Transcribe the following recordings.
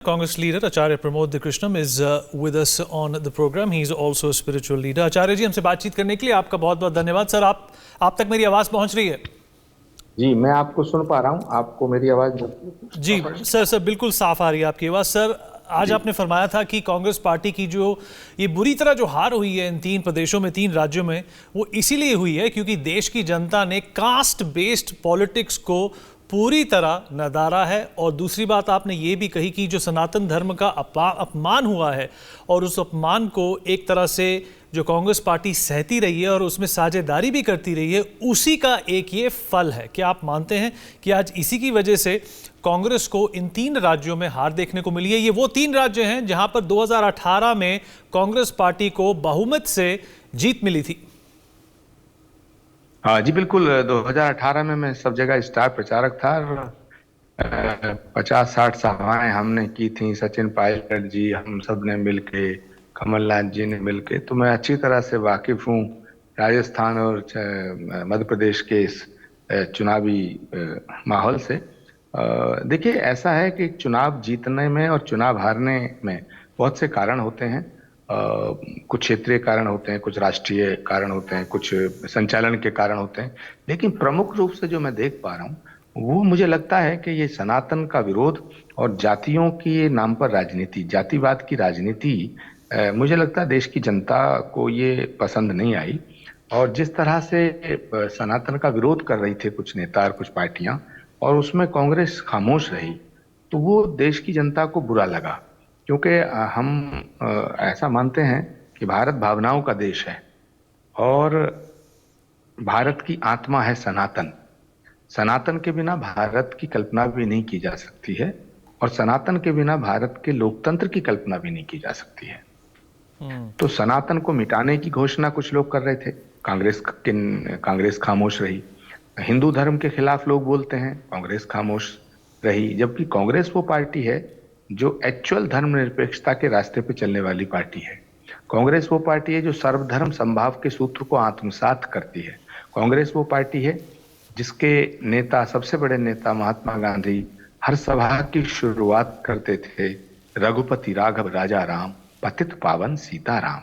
Congress leader Acharya Pramod Krishnam is with us on the program. He is also a spiritual leader. Acharya जी, हमसे बातचीत करने के लिए आपका बहुत-बहुत धन्यवाद। सर, आप तक मेरी आवाज पहुंच रही है? जी, मैं आपको सुन पा रहा हूं। आपको मेरी आवाज? जी सर, बिल्कुल साफ आ रही है आपकी आवाज। सर, आज आपने फरमाया था कि कांग्रेस पार्टी की जो ये बुरी तरह जो हार हुई है इन 3 प्रदेशों में, 3 राज्यों में, वो इसीलिए हुई है क्योंकि देश की जनता ने कास्ट बेस्ड पॉलिटिक्स को पूरी तरह नदारा है। और दूसरी बात आपने ये भी कही कि जो सनातन धर्म का अपमान हुआ है और उस अपमान को एक तरह से जो कांग्रेस पार्टी सहती रही है और उसमें साझेदारी भी करती रही है, उसी का एक ये फल है। क्या आप मानते हैं कि आज इसी की वजह से कांग्रेस को इन 3 राज्यों में हार देखने को मिली है? ये वो 3 राज्य हैं जहां पर 2018 में कांग्रेस पार्टी को बहुमत से जीत मिली थी। हाँ जी, बिल्कुल। 2018 में मैं सब जगह स्टार प्रचारक था। 50-60 सभाएं हमने की थी, सचिन पायलट जी, हम सब ने मिलके, कमलनाथ जी ने मिलके। तो मैं अच्छी तरह से वाकिफ हूँ राजस्थान और मध्य प्रदेश के इस चुनावी माहौल से। देखिए, ऐसा है कि चुनाव जीतने में और चुनाव हारने में बहुत से कारण होते हैं। कुछ क्षेत्रीय कारण होते हैं, कुछ राष्ट्रीय कारण होते हैं, कुछ संचालन के कारण होते हैं, लेकिन प्रमुख रूप से जो मैं देख पा रहा हूँ वो मुझे लगता है कि ये सनातन का विरोध और जातियों के नाम पर राजनीति, जातिवाद की राजनीति, मुझे लगता है देश की जनता को ये पसंद नहीं आई। और जिस तरह से सनातन का विरोध कर रही थे कुछ नेता और कुछ पार्टियां, और उसमें कांग्रेस खामोश रही, तो वो देश की जनता को बुरा लगा। क्योंकि हम ऐसा मानते हैं कि भारत भावनाओं का देश है और भारत की आत्मा है सनातन। सनातन के बिना भारत की कल्पना भी नहीं की जा सकती है और सनातन के बिना भारत के लोकतंत्र की कल्पना भी नहीं की जा सकती है। तो सनातन को मिटाने की घोषणा कुछ लोग कर रहे थे, कांग्रेस खामोश रही। हिंदू धर्म के खिलाफ लोग बोलते हैं, कांग्रेस खामोश रही। जबकि कांग्रेस वो पार्टी है जो एक्चुअल धर्मनिरपेक्षता के रास्ते पे चलने वाली पार्टी है। कांग्रेस वो पार्टी है जो सर्वधर्म समभाव के सूत्र को आत्मसात करती है। कांग्रेस वो पार्टी है जिसके नेता, सबसे बड़े नेता महात्मा गांधी, हर सभा की शुरुआत करते थे, रघुपति राघव राजा राम, पतित पावन सीताराम।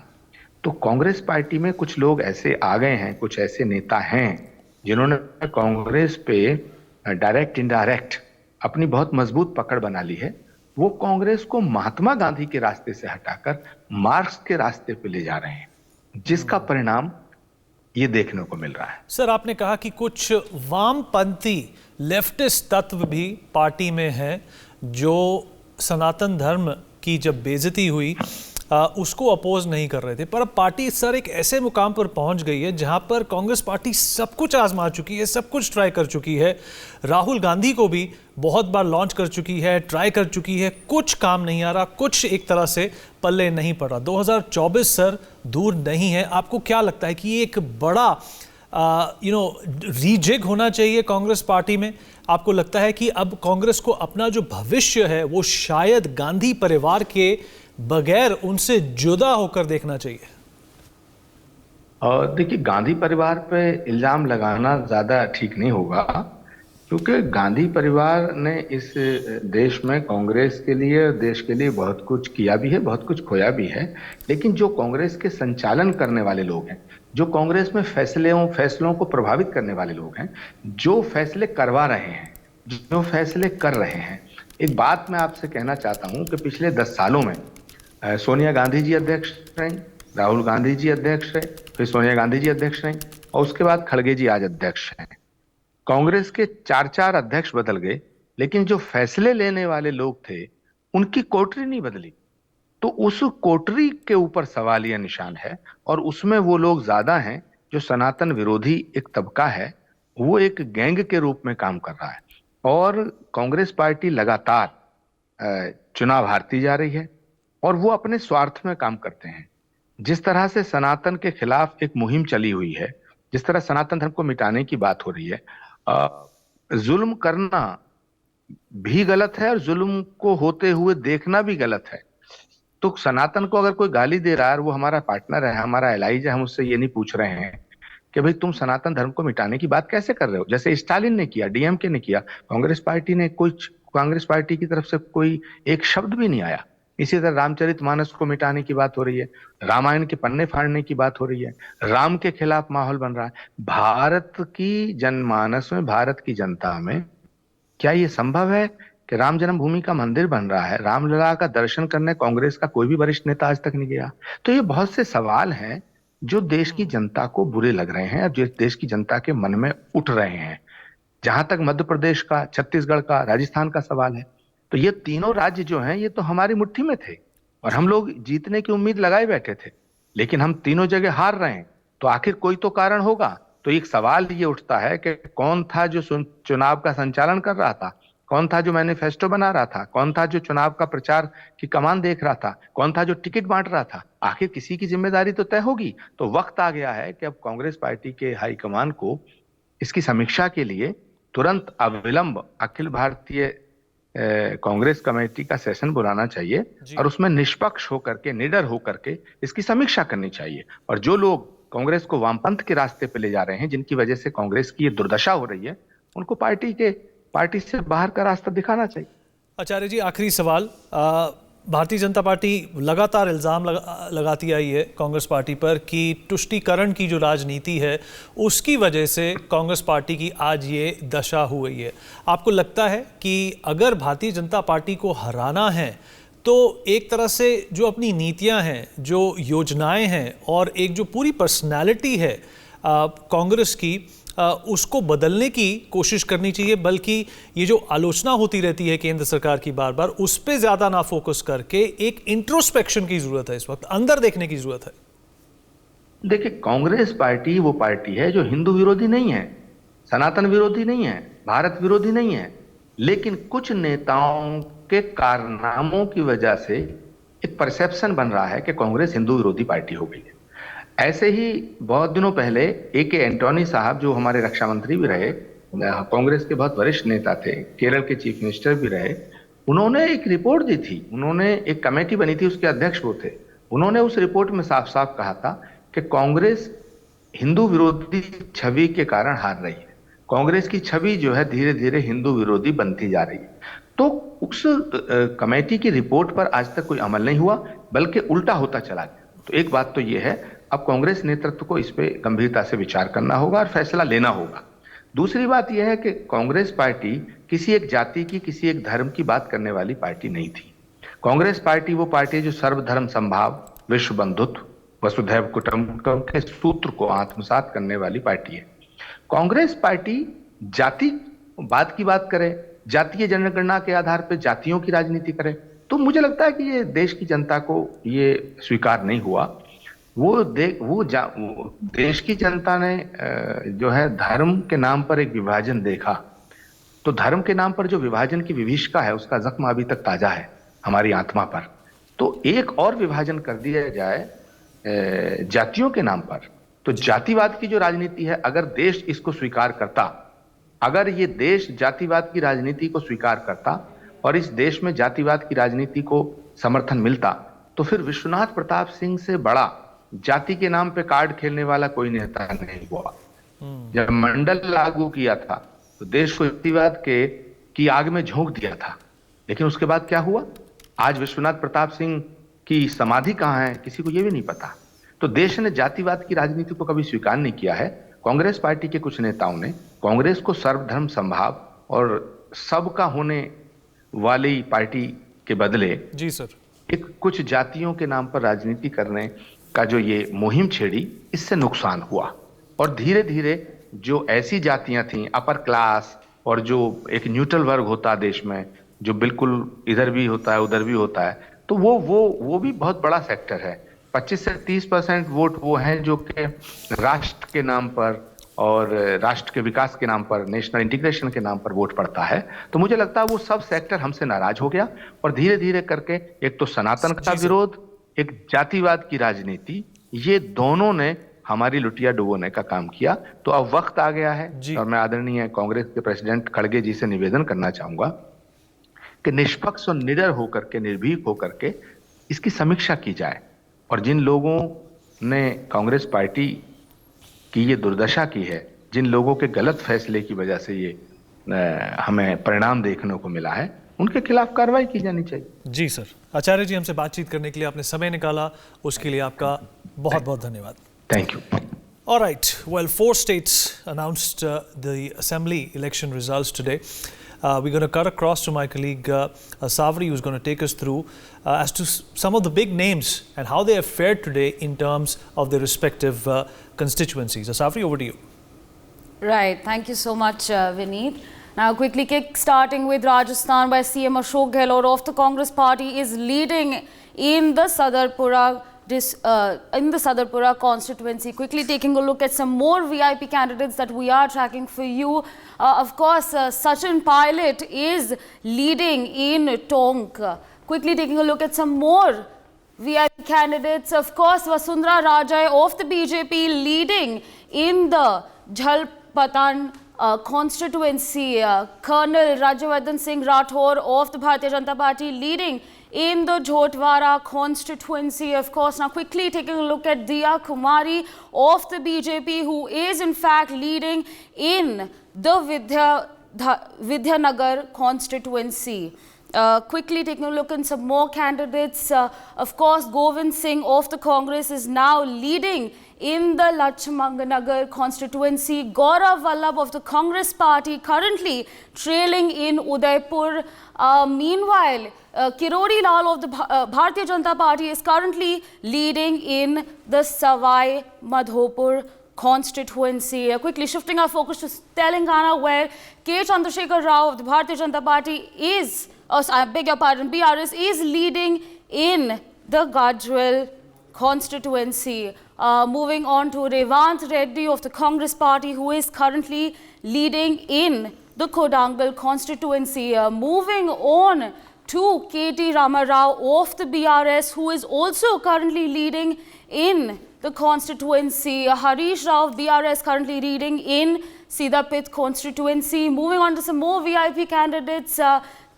तो कांग्रेस पार्टी में कुछ लोग ऐसे आ गए हैं, कुछ ऐसे नेता हैं जिन्होंने कांग्रेस पे डायरेक्ट इनडायरेक्ट अपनी बहुत मजबूत पकड़ बना ली है। वो कांग्रेस को महात्मा गांधी के रास्ते से हटाकर मार्क्स के रास्ते पे ले जा रहे हैं, जिसका परिणाम ये देखने को मिल रहा है। सर, आपने कहा कि कुछ वामपंथी लेफ्टिस्ट तत्व भी पार्टी में हैं जो सनातन धर्म की जब बेइज्जती हुई उसको अपोज नहीं कर रहे थे। पर अब पार्टी सर एक ऐसे मुकाम पर पहुंच गई है जहां पर कांग्रेस पार्टी सब कुछ आजमा चुकी है, सब कुछ ट्राई कर चुकी है। राहुल गांधी को भी बहुत बार लॉन्च कर चुकी है, ट्राई कर चुकी है, कुछ काम नहीं आ रहा, कुछ एक तरह से पल्ले नहीं पड़ रहा। 2024 सर दूर नहीं है। आपको क्या लगता है कि ये एक बड़ा रीजिग होना चाहिए कांग्रेस पार्टी में? आपको लगता है कि अब कांग्रेस को अपना जो भविष्य है वो शायद गांधी परिवार के बगैर उनसे जुदा होकर देखना चाहिए? और देखिए, गांधी परिवार पे इल्जाम लगाना ज्यादा ठीक नहीं होगा, क्योंकि गांधी परिवार ने इस देश में कांग्रेस के लिए, देश के लिए बहुत कुछ किया भी है, बहुत कुछ खोया भी है। लेकिन जो कांग्रेस के संचालन करने वाले लोग हैं, जो कांग्रेस में फैसलों को प्रभावित करने वाले लोग हैं, जो फैसले करवा रहे हैं, जो फैसले कर रहे हैं। एक बात मैं आपसे कहना चाहता हूं कि पिछले 10 सालों में सोनिया गांधी जी अध्यक्ष रही, राहुल गांधी जी अध्यक्ष रहे, फिर सोनिया गांधी जी अध्यक्ष रही, और उसके बाद खड़गे जी आज अध्यक्ष हैं। कांग्रेस के 4 अध्यक्ष बदल गए, लेकिन जो फैसले लेने वाले लोग थे उनकी कोटरी नहीं बदली। तो उस कोटरी के ऊपर सवालिया निशान है, और उसमें वो लोग ज्यादा हैं जो सनातन विरोधी एक तबका है, वो एक गैंग के रूप में काम कर रहा है। और कांग्रेस पार्टी लगातार चुनाव हारती जा रही है और वो अपने स्वार्थ में काम करते हैं। जिस तरह से सनातन के खिलाफ एक मुहिम चली हुई है, जिस तरह सनातन धर्म को मिटाने की बात हो रही है, जुल्म करना भी गलत है और जुल्म को होते हुए देखना भी गलत है। तो सनातन को अगर कोई गाली दे रहा है, वो हमारा पार्टनर है, हमारा एलाइज है, हम उससे ये नहीं पूछ रहे हैं कि भाई तुम सनातन धर्म को मिटाने की बात कैसे कर रहे हो। जैसे स्टालिन ने किया, डीएमके ने किया, कांग्रेस पार्टी ने कुछ कांग्रेस पार्टी की तरफ से कोई एक शब्द भी नहीं आया। इसी तरह रामचरितमानस को मिटाने की बात हो रही है, रामायण के पन्ने फाड़ने की बात हो रही है, राम के खिलाफ माहौल बन रहा है। भारत की जनमानस में, भारत की जनता में क्या ये संभव है कि राम जन्मभूमि का मंदिर बन रहा है, रामलला का दर्शन करने कांग्रेस का कोई भी वरिष्ठ नेता आज तक नहीं गया? तो ये बहुत से सवाल हैं जो देश की जनता को बुरे लग रहे हैं, जो देश की जनता के मन में उठ रहे हैं। जहां तक मध्य प्रदेश का, छत्तीसगढ़ का, राजस्थान का सवाल है, तो ये तीनों राज्य जो हैं ये तो हमारी मुट्ठी में थे और हम लोग जीतने की उम्मीद लगाए बैठे थे, लेकिन हम तीनों जगह हार रहे हैं। तो आखिर कोई तो कारण होगा। तो एक सवाल ये उठता है कि कौन था जो चुनाव का संचालन कर रहा था, कौन था जो मैनिफेस्टो बना रहा था, कौन था जो चुनाव का प्रचार की कमान देख रहा था, कौन था जो टिकट बांट रहा था? आखिर किसी की जिम्मेदारी तो तय होगी। तो वक्त आ गया है कि अब कांग्रेस पार्टी के हाईकमान को इसकी समीक्षा के लिए तुरंत अविलंब अखिल भारतीय कांग्रेस कमेटी का सेशन बुलाना चाहिए और उसमें निष्पक्ष होकर के, निडर होकर के इसकी समीक्षा करनी चाहिए। और जो लोग कांग्रेस को वामपंथ के रास्ते पे ले जा रहे हैं, जिनकी वजह से कांग्रेस की ये दुर्दशा हो रही है, उनको पार्टी से बाहर का रास्ता दिखाना चाहिए। आचार्य जी, आखिरी सवाल। भारतीय जनता पार्टी लगातार इल्ज़ाम लगाती आई है कांग्रेस पार्टी पर कि तुष्टीकरण की जो राजनीति है उसकी वजह से कांग्रेस पार्टी की आज ये दशा हुई है। आपको लगता है कि अगर भारतीय जनता पार्टी को हराना है तो एक तरह से जो अपनी नीतियां हैं, जो योजनाएं हैं और एक जो पूरी पर्सनैलिटी है कांग्रेस की, उसको बदलने की कोशिश करनी चाहिए, बल्कि ये जो आलोचना होती रहती है केंद्र सरकार की बार बार, उस पर ज्यादा ना फोकस करके एक इंट्रोस्पेक्शन की जरूरत है, इस वक्त अंदर देखने की जरूरत है? देखिए, कांग्रेस पार्टी वो पार्टी है जो हिंदू विरोधी नहीं है, सनातन विरोधी नहीं है, भारत विरोधी नहीं है, लेकिन कुछ नेताओं के कारनामों की वजह से एक परसेप्शन बन रहा है कि कांग्रेस हिंदू विरोधी पार्टी हो गई है। ऐसे ही बहुत दिनों पहले A.K. एंटोनी साहब, जो हमारे रक्षा मंत्री भी रहे, कांग्रेस के बहुत वरिष्ठ नेता थे, केरल के चीफ मिनिस्टर भी रहे, उन्होंने एक रिपोर्ट दी थी, उन्होंने एक कमेटी बनी थी, उसके अध्यक्ष वो थे। उन्होंने उस रिपोर्ट में साफ साफ कहा था कि कांग्रेस हिंदू विरोधी छवि के कारण हार रही है, कांग्रेस की छवि जो है धीरे धीरे हिंदू विरोधी बनती जा रही है। तो उस कमेटी की रिपोर्ट पर आज तक कोई अमल नहीं हुआ, बल्कि उल्टा होता चला गया। तो एक बात तो यह है, अब कांग्रेस नेतृत्व को इस पे गंभीरता से विचार करना होगा और फैसला लेना होगा। दूसरी बात यह है कि कांग्रेस पार्टी किसी एक जाति की, किसी एक धर्म की बात करने वाली पार्टी नहीं थी। कांग्रेस पार्टी वो पार्टी है जो सर्वधर्म समभाव, विश्व बंधुत्व, वसुधैव कुटुंबकम के सूत्र को आत्मसात करने वाली पार्टी है। कांग्रेस पार्टी जातिवाद की बात करे, जातीय जनगणना के आधार पर जातियों की राजनीति करे, तो मुझे लगता है कि ये देश की जनता को ये स्वीकार नहीं हुआ। वो देश की जनता ने जो है धर्म के नाम पर एक विभाजन देखा, तो धर्म के नाम पर जो विभाजन की विभीषिका है, उसका जख्म अभी तक ताजा है हमारी आत्मा पर। तो एक और विभाजन कर दिया जाए जातियों के नाम पर, तो जातिवाद की जो राजनीति है, अगर देश इसको स्वीकार करता, अगर ये देश जातिवाद की राजनीति को स्वीकार करता और इस देश में जातिवाद की राजनीति को समर्थन मिलता, तो फिर विश्वनाथ प्रताप सिंह से बड़ा जाति के नाम पे कार्ड खेलने वाला कोई नेता नहीं हुआ। जब मंडल लागू किया था तो देश को जातिवाद की आग में झोंक दिया था, लेकिन उसके बाद क्या हुआ? आज विश्वनाथ प्रताप सिंह की समाधि कहां है, किसी को यह भी नहीं पता। तो देश ने जातिवाद की राजनीति को कभी स्वीकार नहीं किया है। कांग्रेस पार्टी के कुछ नेताओं ने कांग्रेस को सर्वधर्म समभाव और सबका होने वाली पार्टी के बदले जी सर, एक कुछ जातियों के नाम पर राजनीति करने का जो ये मुहिम छेड़ी, इससे नुकसान हुआ। और धीरे धीरे जो ऐसी जातियां थीं, अपर क्लास, और जो एक न्यूट्रल वर्ग होता है देश में, जो बिल्कुल इधर भी होता है उधर भी होता है, तो वो भी बहुत बड़ा सेक्टर है। 25 से 30% वोट वो हैं जो कि राष्ट्र के नाम पर और राष्ट्र के विकास के नाम पर, नेशनल इंटीग्रेशन के नाम पर वोट पड़ता है। तो मुझे लगता है वो सब सेक्टर हमसे नाराज हो गया और धीरे धीरे करके एक तो सनातन का विरोध, एक जातिवाद की राजनीति, ये दोनों ने हमारी लुटिया डुबोने का काम किया। तो अब वक्त आ गया है और मैं आदरणीय कांग्रेस के प्रेसिडेंट खड़गे जी से निवेदन करना चाहूंगा कि निष्पक्ष और निडर होकर के, निर्भीक होकर के इसकी समीक्षा की जाए। और जिन लोगों ने कांग्रेस पार्टी की ये दुर्दशा की है, जिन लोगों के गलत फैसले की वजह से ये हमें परिणाम देखने को मिला है, उनके खिलाफ कार्रवाई की जानी चाहिए। जी सर, आचार्य जी, हमसे बातचीत करने के लिए आपने समय निकाला, उसके लिए आपका बहुत बहुत धन्यवाद। Thank you. All right. Well, 4 states announced the assembly election results today. We're going to cut across to my colleague Savri, who's going to take us through as to some of the big names and how they have fared today in terms of their respective constituencies. Savri, over to you. Right. Thank you so much, Vineet. Now, quickly kick-starting with Rajasthan, where CM Ashok Gehlot of the Congress Party is leading in the Sadarpura constituency. Quickly taking a look at some more VIP candidates that we are tracking for you. Of course, Sachin Pilot is leading in Cong. Quickly taking a look at some more VIP candidates. Of course, Vasundhara Rajay of the BJP leading in the Jhalpatan constituency. Colonel Rajyavardhan Singh Rathore of the Bharatiya Janata Party leading in the Jhotwara constituency. Of course, now quickly taking a look at Diya Kumari of the BJP, who is in fact leading in the Vidyanagar constituency. Quickly taking a look at some more candidates. Of course, Govind Singh of the Congress is now leading in the Lachmanganagar constituency. Gaurav Vallabh of the Congress Party currently trailing in Udaipur. Meanwhile, Kirori Lal of the Bharatiya Janata Party is currently leading in the Savai Madhopur constituency. Quickly shifting our focus to Telangana, where K. Chandrasekhar Rao of the Bharatiya Janata Party is, I beg your pardon, BRS is leading in the Gajwal constituency. Moving on to Revant Reddy of the Congress Party, who is currently leading in the Kodangal constituency. Moving on to KT Ramarao of the BRS, who is also currently leading in the constituency. Harish Rao of BRS currently leading in Sidapit constituency. Moving on to some more VIP candidates.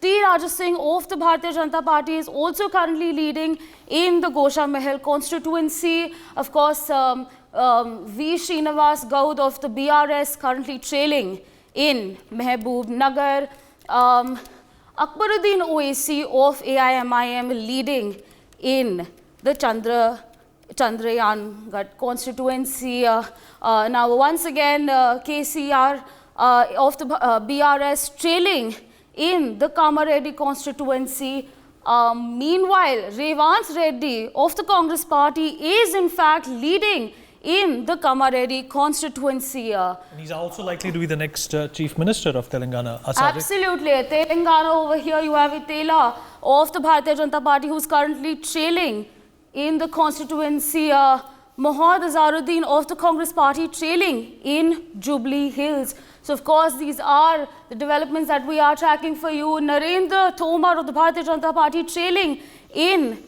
T. Raja Singh of the Bharatiya Janata Party is also currently leading in the Gosha Mahal constituency. Of course, V. Srinivas Gaud of the BRS currently trailing in Mehboob Nagar. Akbaruddin Owaisi of AIMIM leading in the Chandrayan constituency. Now, once again, KCR of the BRS trailing in the Kamareddy constituency. Meanwhile, Revant Reddy of the Congress Party is in fact leading in the Kamareddy constituency. And he's also likely to be the next Chief Minister of Telangana. Absolutely. Telangana over here, you have Itela of the Bharatiya Janata Party, who's currently trailing in the constituency. Mohad Azharuddin of the Congress Party trailing in Jubilee Hills. So, of course, these are the developments that we are tracking for you. Narendra Tomar of the Bharatiya Janata Party trailing in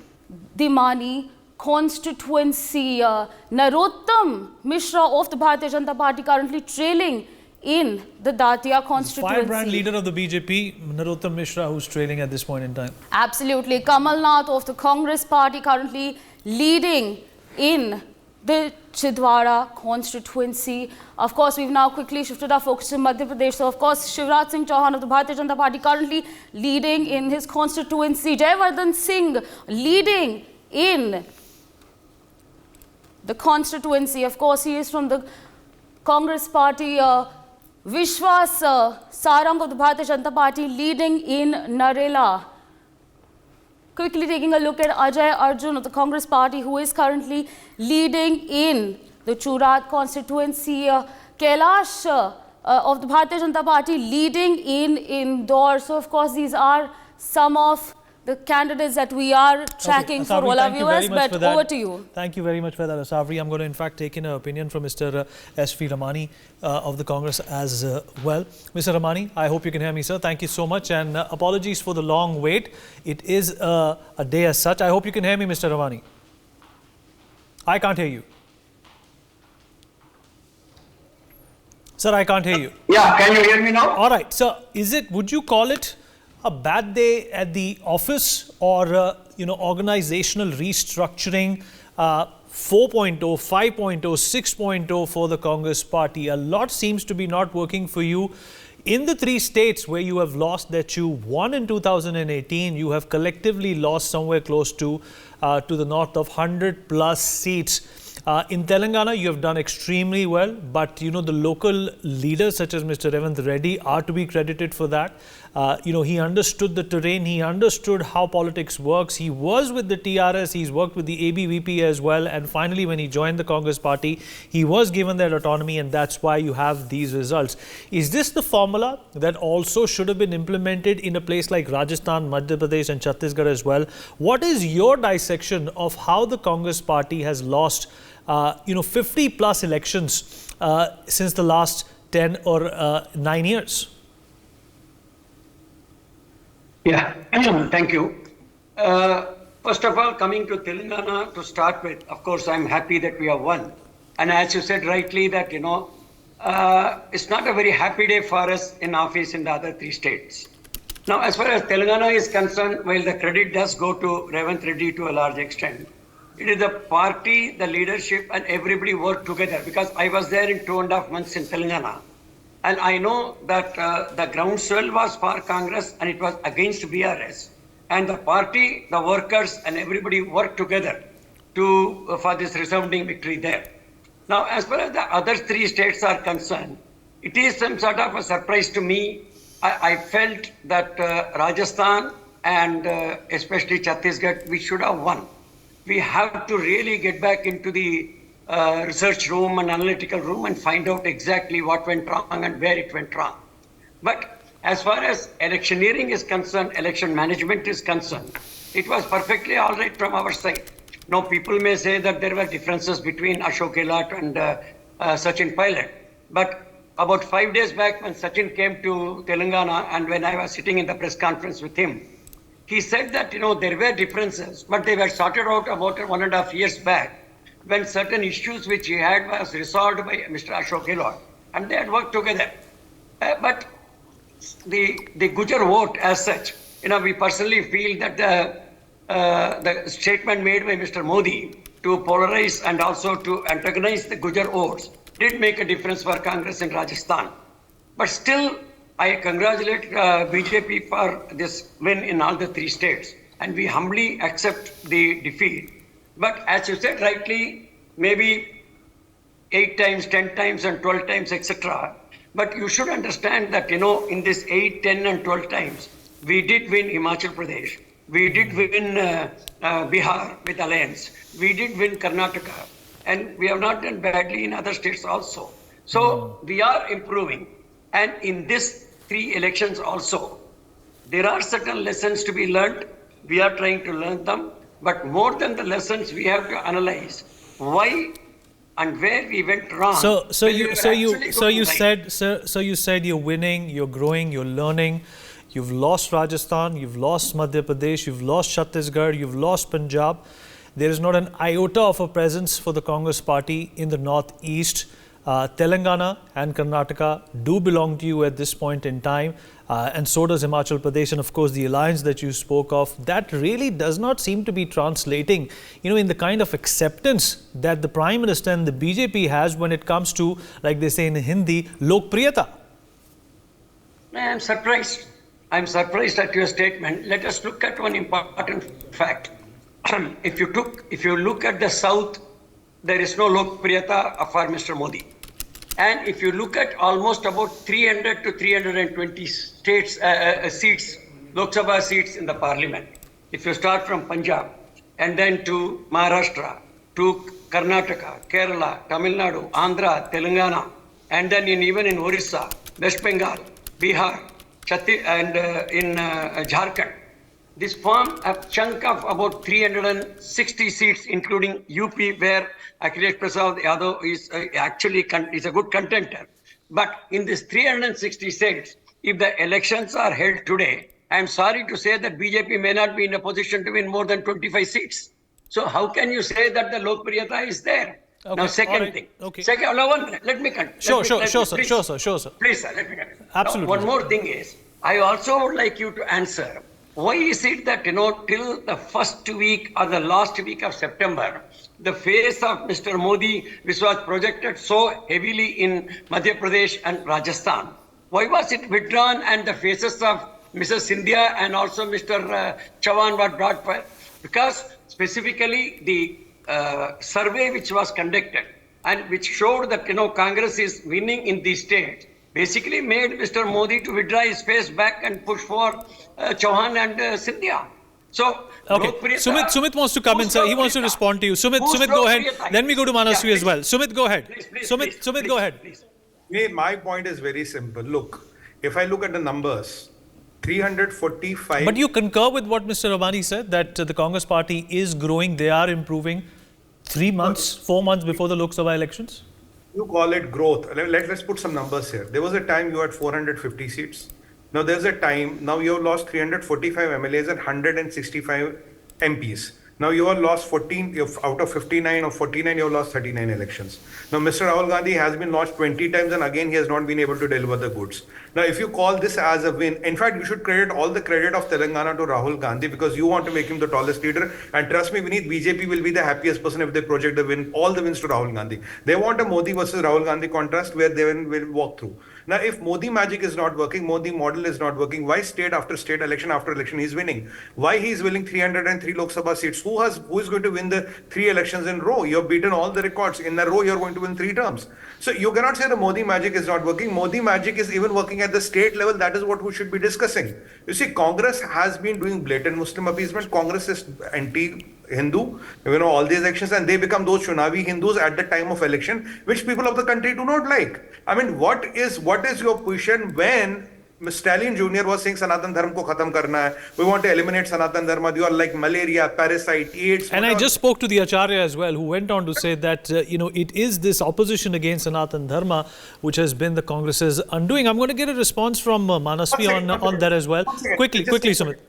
Dimani constituency. Narottam Mishra of the Bharatiya Janata Party currently trailing in the Datia constituency. Firebrand leader of the BJP, Narottam Mishra, who's trailing at this point in time. Absolutely. Kamal Nath of the Congress Party currently leading in the Chhindwara constituency. Of course, we've now quickly shifted our focus to Madhya Pradesh. So, of course, Shivraj Singh Chauhan of the Bharatiya Janata Party currently leading in his constituency. Jayavardhan Singh leading in the constituency. Of course, he is from the Congress Party. Vishwas Sarang of the Bharatiya Janata Party leading in Narela. Quickly taking a look at Ajay Arjun of the Congress Party, who is currently leading in the Churat constituency. Kailash of the Bharatiya Janata Party leading in Indore. So, of course, these are some of the candidates that we are tracking for all our viewers, but over to you. Thank you very much for that, Asavri. I'm going to in fact take in an opinion from Mr. S.V. Ramani of the Congress as well. Mr. Ramani, I hope you can hear me, sir. Thank you so much, and apologies for the long wait. It is a day as such. I hope you can hear me, Mr. Ramani. I can't hear you. Sir, I can't hear you. Yeah, can you hear me now? All right, sir. Would you call it a bad day at the office, or organizational restructuring, 4.0, 5.0, 6.0 for the Congress Party? A lot seems to be not working for you In the three states where you have lost that you won in 2018, you have collectively lost somewhere close to the north of 100 plus seats. In Telangana, you have done extremely well, but the local leaders such as Mr. Revanth Reddy are to be credited for that. He understood the terrain, he understood how politics works. He was with the TRS, he's worked with the ABVP as well, and finally when he joined the Congress party, he was given that autonomy, and that's why you have these results. Is this the formula that also should have been implemented in a place like Rajasthan, Madhya Pradesh and Chhattisgarh as well? What is your dissection of how the Congress party has lost 50 plus elections since the last 10 or 9 years? Yeah, thank you. First of all, coming to Telangana to start with, of course, I'm happy that we have won. And as you said rightly that, it's not a very happy day for us in office in the other three states. Now, as far as Telangana is concerned, while the credit does go to Revanth Reddy to a large extent, it is the party, the leadership and everybody work together, because I was there in 2.5 months in Telangana. And I know that the groundswell was for Congress and it was against BRS. And the party, the workers and everybody worked together for this resounding victory there. Now, as far as the other three states are concerned, it is some sort of a surprise to me. I felt that Rajasthan and especially Chhattisgarh, we should have won. We have to really get back into the research room and analytical room and find out exactly what went wrong and where it went wrong. But as far as electioneering is concerned, election management is concerned, it was perfectly all right from our side. Now, people may say that there were differences between Ashok Gehlot and Sachin Pilot. But about 5 days back when Sachin came to Telangana and when I was sitting in the press conference with him, he said that, there were differences, but they were sorted out about 1.5 years back, when certain issues which he had was resolved by Mr. Ashok Gehlot, and they had worked together. But the Gujar vote as such, we personally feel that the statement made by Mr. Modi to polarize and also to antagonize the Gujar votes did make a difference for Congress in Rajasthan. But still, I congratulate BJP for this win in all the three states, and we humbly accept the defeat. But as you said rightly, maybe 8 times, 10 times and 12 times, etc. But you should understand that, in this 8, 10 and 12 times, we did win Himachal Pradesh. We did win Bihar with Alliance. We did win Karnataka. And we have not done badly in other states also. So we are improving. And in these 3 elections also, there are certain lessons to be learned. We are trying to learn them. But more than the lessons, we have to analyze why and where we went wrong. So you said you're winning, you're growing, you're learning. You've lost Rajasthan, you've lost Madhya Pradesh, you've lost Chhattisgarh, you've lost Punjab. There is not an iota of a presence for the Congress party in the northeast. Telangana and Karnataka do belong to you at this point in time, and so does Himachal Pradesh, and of course the alliance that you spoke of. That really does not seem to be translating, in the kind of acceptance that the Prime Minister and the BJP has when it comes to, like they say in Hindi, lokpriyata. I'm surprised. I'm surprised at your statement. Let us look at one important fact. If you look at the south, there is no lokpriyata for Mr. Modi. And if you look at almost about 300 to 320 seats, Lok Sabha seats in the parliament, if you start from Punjab and then to Maharashtra, to Karnataka, Kerala, Tamil Nadu, Andhra, Telangana, and then even in Orissa, West Bengal, Bihar, and in Jharkhand, this form a chunk of about 360 seats, including UP, where Akhilesh Prasad Yadav is actually is a good contender. But in this 360 seats, if the elections are held today, I am sorry to say that BJP may not be in a position to win more than 25 seats. So how can you say that the lokpriyata is there? Okay, now, second thing. Okay. Second, let me continue. Sure, sir. Please, sir, let me continue. Absolutely. Now, one more thing is, I also would like you to answer, why is it that, till the first week or the last week of September, the face of Mr. Modi, which was projected so heavily in Madhya Pradesh and Rajasthan, Why was it withdrawn and the faces of Mrs. Scindia and also Mr. Chauhan were brought for? Because specifically the survey which was conducted and which showed that Congress is winning in the state basically made Mr. Modi to withdraw his face back and push for Chauhan and Scindia. So, Okay, Sumit wants to come in, sir. He wants to respond to you. Sumit, go ahead. Then we go to Manasvi as well. Sumit, go ahead. Sumit, go ahead. My point is very simple. Look, if I look at the numbers, 345. But you concur with what Mr. Rabani said, that the Congress party is growing, they are improving 4 months before the Lok Sabha elections? You call it growth. Let's put some numbers here. There was a time you had 450 seats. Now there's a time, now you have lost 345 MLAs and 165 MPs. Now you have lost 14, out of 59 or 49, you have lost 39 elections. Now Mr. Rahul Gandhi has been launched 20 times and again he has not been able to deliver the goods. Now if you call this as a win, in fact you should credit all the credit of Telangana to Rahul Gandhi because you want to make him the tallest leader, and trust me Vineet, BJP will be the happiest person if they project the win, all the wins to Rahul Gandhi. They want a Modi versus Rahul Gandhi contrast where they will walk through. Now, if Modi magic is not working, Modi model is not working, why state after state, election after election, he's winning? Why he's winning 303 Lok Sabha seats? Who is going to win the 3 elections in a row? You've beaten all the records. In a row, you're going to win 3 terms. So you cannot say the Modi magic is not working. Modi magic is even working at the state level. That is what we should be discussing. You see, Congress has been doing blatant Muslim appeasement. Congress is anti-Hindu, all these actions, and they become those Chunavi Hindus at the time of election, which people of the country do not like. I mean, what is your position when Stalin Jr. was saying Sanatan Dharma ko khatam karna hai, we want to eliminate Sanatan Dharma, you are like malaria, parasite, AIDS. And I just spoke to the Acharya as well, who went on to say that, it is this opposition against Sanatan Dharma which has been the Congress's undoing. I'm going to get a response from Manasvi on that as well. Quickly, Sumit.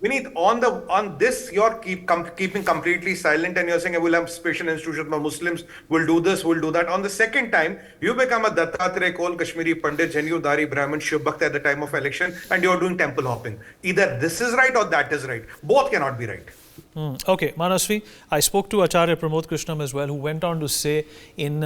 Vineet, on this, you're keeping completely silent and you're saying, we'll have special institutions for Muslims, we'll do this, we'll do that. On the second time, you become a Dattatreya, Kol, Kashmiri Pandit, Janu, Dari, Brahmin, Shiv Bhakt at the time of election, and you're doing temple hopping. Either this is right or that is right. Both cannot be right. Okay, Manasvi, I spoke to Acharya Pramod Krishnam as well, who went on to say in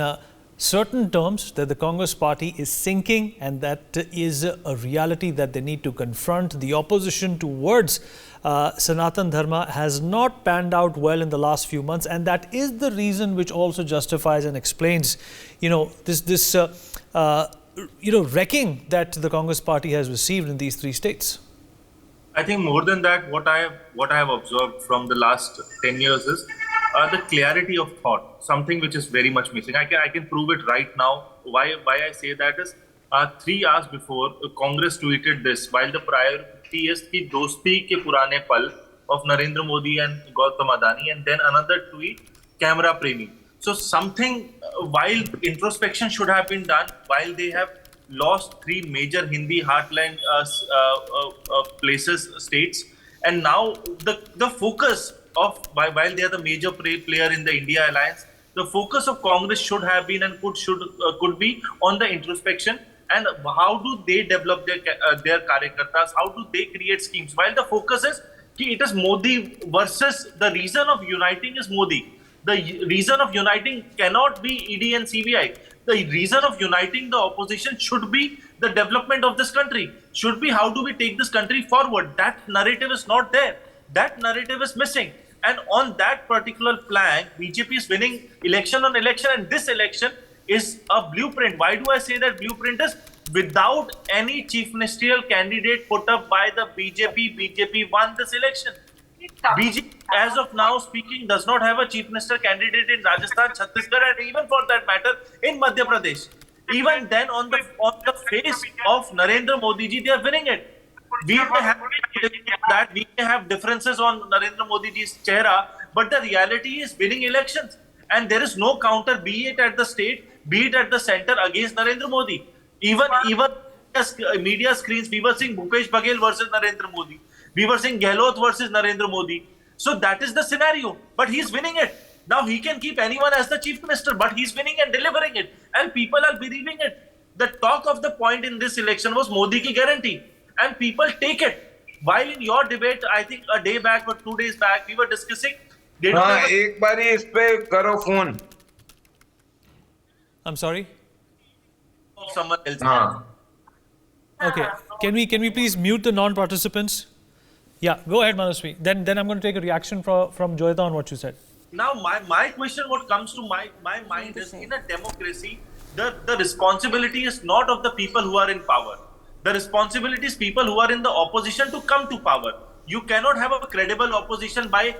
certain terms that the Congress party is sinking, and that is a reality that they need to confront. The opposition towards Sanatan Dharma has not panned out well in the last few months, and that is the reason which also justifies and explains, this wrecking that the Congress party has received in these 3 states. I think more than that, what I have observed from the last 10 years is the clarity of thought, something which is very much missing. I can prove it right now. Why I say that is 3 hours before Congress tweeted this, while the priority is ki dosti ke purane pal of Narendra Modi and Gautam Adani, and then another tweet, camera premi. So something, while introspection should have been done, while they have lost 3 major Hindi heartland states, and now the focus of, while they are the major player in the India alliance, the focus of Congress should have been and could be on the introspection and how do they develop their karyakartas, how do they create schemes, while the focus is it is Modi versus the reason of uniting is Modi. The reason of uniting cannot be ED and CBI. The reason of uniting the opposition should be the development of this country, should be how do we take this country forward. That narrative is not there. That narrative is missing. And on that particular plank, BJP is winning election on election, and this election is a blueprint. Why do I say that blueprint is? Without any chief ministerial candidate put up by the BJP won this election. BJP, as of now speaking, does not have a chief minister candidate in Rajasthan, Chhattisgarh, and even for that matter in Madhya Pradesh. Even then, on the face of Narendra Modi ji, they are winning it. We may have differences on Narendra Modi ji's chehra, but the reality is winning elections, and there is no counter, be it at the state, be it at the center, against Narendra Modi. Even media screens, we were seeing Bhupesh Baghel versus Narendra Modi. We were seeing Gehlot versus Narendra Modi. So that is the scenario. But he's winning it. Now he can keep anyone as the chief minister, but he's winning and delivering it. And people are believing it. The talk of the point in this election was Modi ki guarantee. And people take it. While in your debate, I think a day back or 2 days back, we were discussing. एक बारी इस पे करो phone. I'm sorry? Someone else. Okay. Can we please mute the non-participants? Yeah, go ahead, Manasvi. Then I'm going to take a reaction from Joyita on what you said. Now, my question, what comes to my mind is, in a democracy, the responsibility is not of the people who are in power. The responsibility is people who are in the opposition to come to power. You cannot have a credible opposition by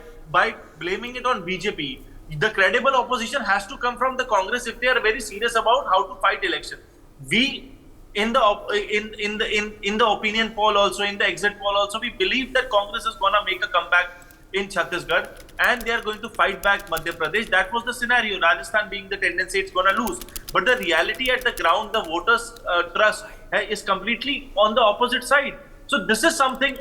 blaming it on BJP. The credible opposition has to come from the Congress if they are very serious about how to fight election. We in the opinion poll also, in the exit poll also, we believe that Congress is going to make a comeback in Chhattisgarh and they are going to fight back Madhya Pradesh. That was the scenario. Rajasthan being the tendency, it's going to lose. But the reality at the ground, the voters' trust is completely on the opposite side. So this is something,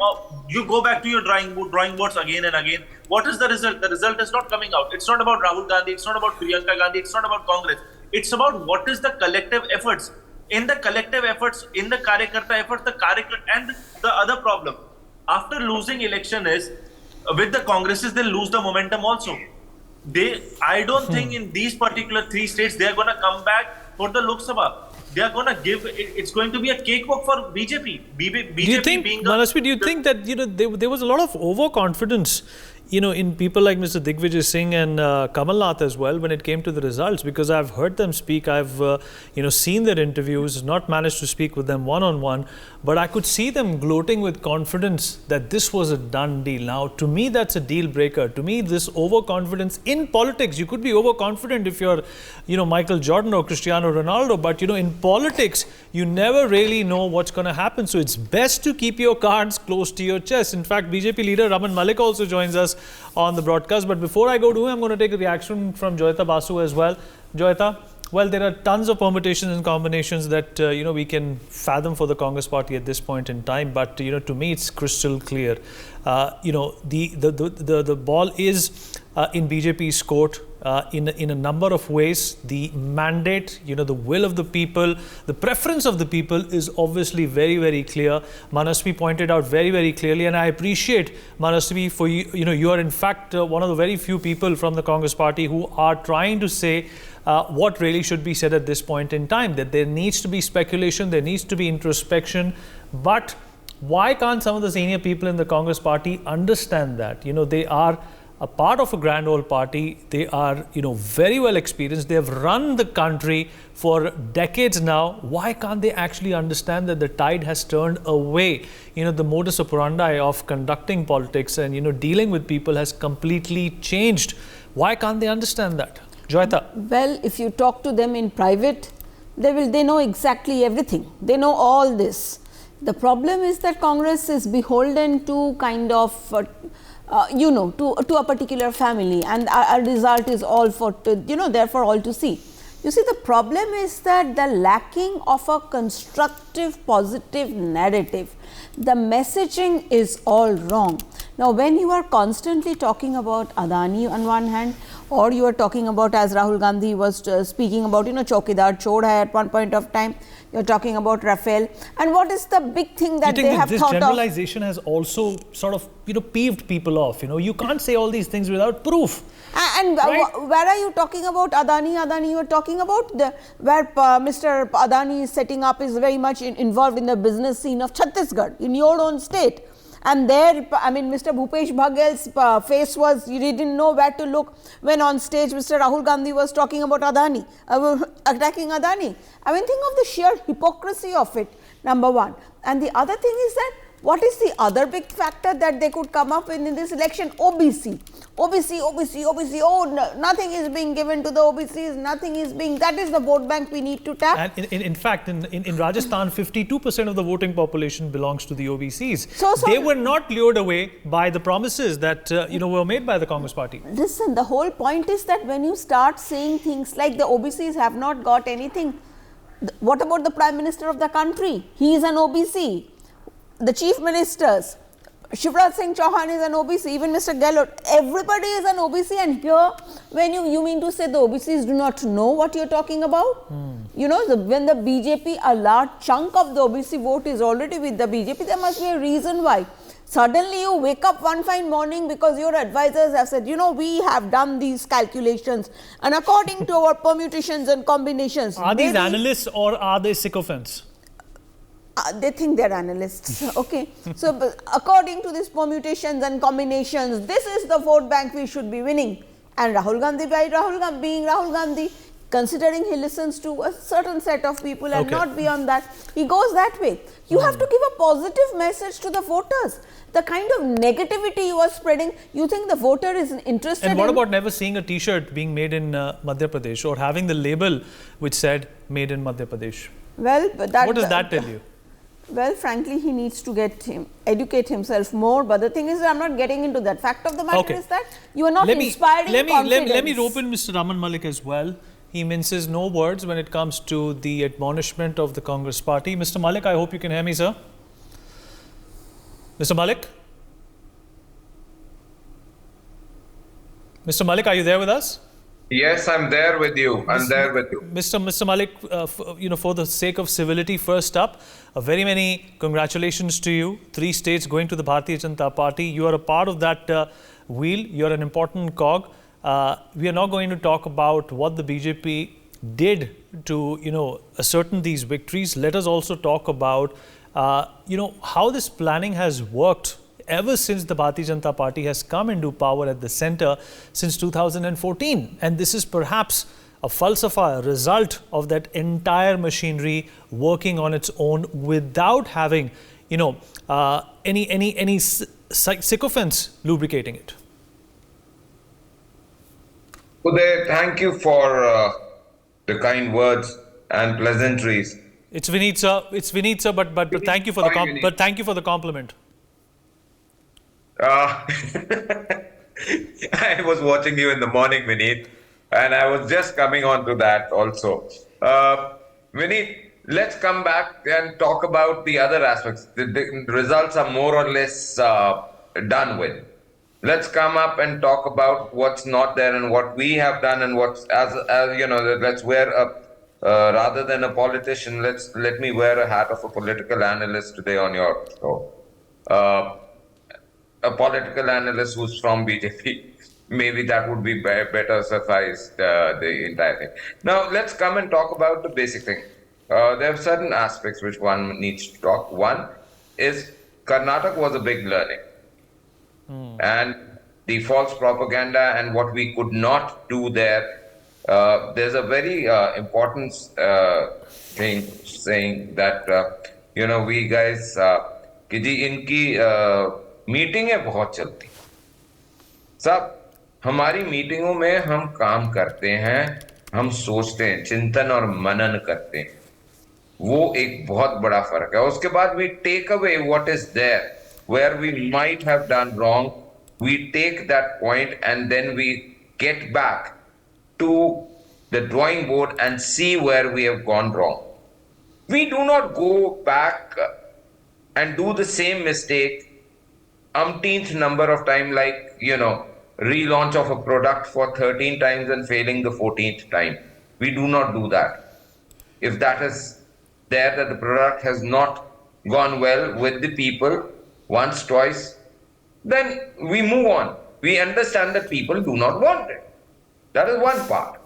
you go back to your drawing boards again and again. What is the result? The result is not coming out. It's not about Rahul Gandhi. It's not about Priyanka Gandhi. It's not about Congress. It's about what is the collective efforts. In the collective efforts, in the Karyakarta efforts, and the other problem, after losing election is, with the Congresses, they'll lose the momentum also. I don't think in these particular 3 states, they're going to come back for the Lok Sabha. They are going to give, it's going to be a cakewalk for BJP. BJP do you think, Manasvi, do you think that, there was a lot of overconfidence, in people like Mr. Digvijay Singh and Kamal Nath as well when it came to the results? Because I've heard them speak, I've, seen their interviews, not managed to speak with them one-on-one, but I could see them gloating with confidence that this was a done deal. Now, to me, that's a deal breaker. To me, this overconfidence in politics, you could be overconfident if you're, Michael Jordan or Cristiano Ronaldo, but, in politics, you never really know what's going to happen. So it's best to keep your cards close to your chest. In fact, BJP leader Raman Malik also joins us on the broadcast. But before I go to him, I'm going to take a reaction from Joyita Basu as well. Joyita, well, there are tons of permutations and combinations that, we can fathom for the Congress party at this point in time. But, to me, it's crystal clear. The ball is in BJP's court in a number of ways. The mandate, the will of the people, the preference of the people is obviously very, very clear. Manasvi pointed out very, very clearly, and I appreciate, Manasvi, for you. You are in fact one of the very few people from the Congress party who are trying to say what really should be said at this point in time, that there needs to be speculation, there needs to be introspection, but why can't some of the senior people in the Congress party understand that? They are a part of a grand old party. They are, very well experienced. They have run the country for decades now. Why can't they actually understand that the tide has turned away? The modus operandi of conducting politics and, dealing with people has completely changed. Why can't they understand that? Joyita. Well, if you talk to them in private, they know exactly everything. They know all this. The problem is that Congress is beholden to kind of, to a particular family, and a result is all therefore all to see. You see, the problem is that the lacking of a constructive, positive narrative. The messaging is all wrong. Now, when you are constantly talking about Adani on one hand, or you are talking about, as Rahul Gandhi was speaking about, Chaukidar Chor hai at one point of time, you are talking about Rafale. And what is the big thing that they have thought of? This generalization has also sort of, peeved people off. You can't say all these things without proof. And right? Where are you talking about Adani? You are talking about where Mr. Adani is setting up is very much involved in the business scene of Chhattisgarh, in your own state. And there, Mr. Bhupesh Baghel's face was, you didn't know where to look when on stage Mr. Rahul Gandhi was talking about Adani, attacking Adani. Think of the sheer hypocrisy of it, number one. And the other thing is that, what is the other big factor that they could come up with in this election? OBC. Oh, no, nothing is being given to the OBCs, that is the vote bank we need to tap. And in fact, in Rajasthan, 52% of the voting population belongs to the OBCs. So they were not lured away by the promises that, were made by the Congress party. Listen, the whole point is that when you start saying things like the OBCs have not got anything, what about the Prime Minister of the country? He is an OBC. The Chief Ministers, Shivraj Singh Chauhan is an OBC, even Mr. Gehlot, everybody is an OBC, and here, when you mean to say the OBCs do not know what you're talking about? When the BJP, a large chunk of the OBC vote is already with the BJP, there must be a reason why. Suddenly you wake up one fine morning because your advisors have said, we have done these calculations, and according to our permutations and combinations. Are these analysts or are they sycophants? They think they're analysts. Okay. So, according to these permutations and combinations, this is the vote bank we should be winning. And Rahul Gandhi, being Rahul Gandhi, considering he listens to a certain set of people and not beyond that, he goes that way. You have to give a positive message to the voters. The kind of negativity you are spreading, you think the voter is interested in. And what about never seeing a t-shirt being made in Madhya Pradesh or having the label which said made in Madhya Pradesh? Well, but that, what does that tell you? Well, frankly, he needs to educate himself more. But the thing is, I'm not getting into that. Fact of the matter is that you are not inspiring confidence. Let me rope in Mr. Raman Malik as well. He minces no words when it comes to the admonishment of the Congress party. Mr. Malik, I hope you can hear me, sir. Mr. Malik? Mr. Malik, are you there with us? Yes, I'm there with you. I'm there with you. Mr. Malik, for the sake of civility, first up, very many congratulations to you. 3 states going to the Bharatiya Janata Party. You are a part of that wheel. You're an important cog. We are not going to talk about what the BJP did to, ascertain these victories. Let us also talk about, how this planning has worked ever since the Bharatiya Janata Party has come into power at the centre since 2014. And this is perhaps a falsifier, a result of that entire machinery working on its own without having, any sycophants lubricating it. Uday, thank you for the kind words and pleasantries. It's Vineet, sir. It's Vineet, sir. But thank you for the compliment. I was watching you in the morning, Vineet, and I was just coming on to that also. Vineet, let's come back and talk about the other aspects. The results are more or less done with. Let's come up and talk about what's not there and what we have done and what's, let's wear a, rather than a politician, let me wear a hat of a political analyst today on your show. A political analyst who's from BJP, maybe that would be better suffice the entire thing. Now, let's come and talk about the basic thing. There are certain aspects which one needs to talk. One is Karnataka was a big learning. And the false propaganda and what we could not do there, there's a very important thing saying that, we guys, कि जी इनकी मीटिंगें बहुत चलती सब हमारी मीटिंगों में हम काम करते हैं हम सोचते हैं चिंतन और मनन करते हैं वो एक बहुत बड़ा फर्क है उसके बाद we take away what is there where we might have done wrong we take that point and then we get back to the drawing board and see where we have gone wrong. We do not go back and do the same mistake umpteenth number of time like, relaunch of a product for 13 times and failing the 14th time. We do not do that. If that is there, that the product has not gone well with the people once, twice, then we move on. We understand that people do not want it. That is one part.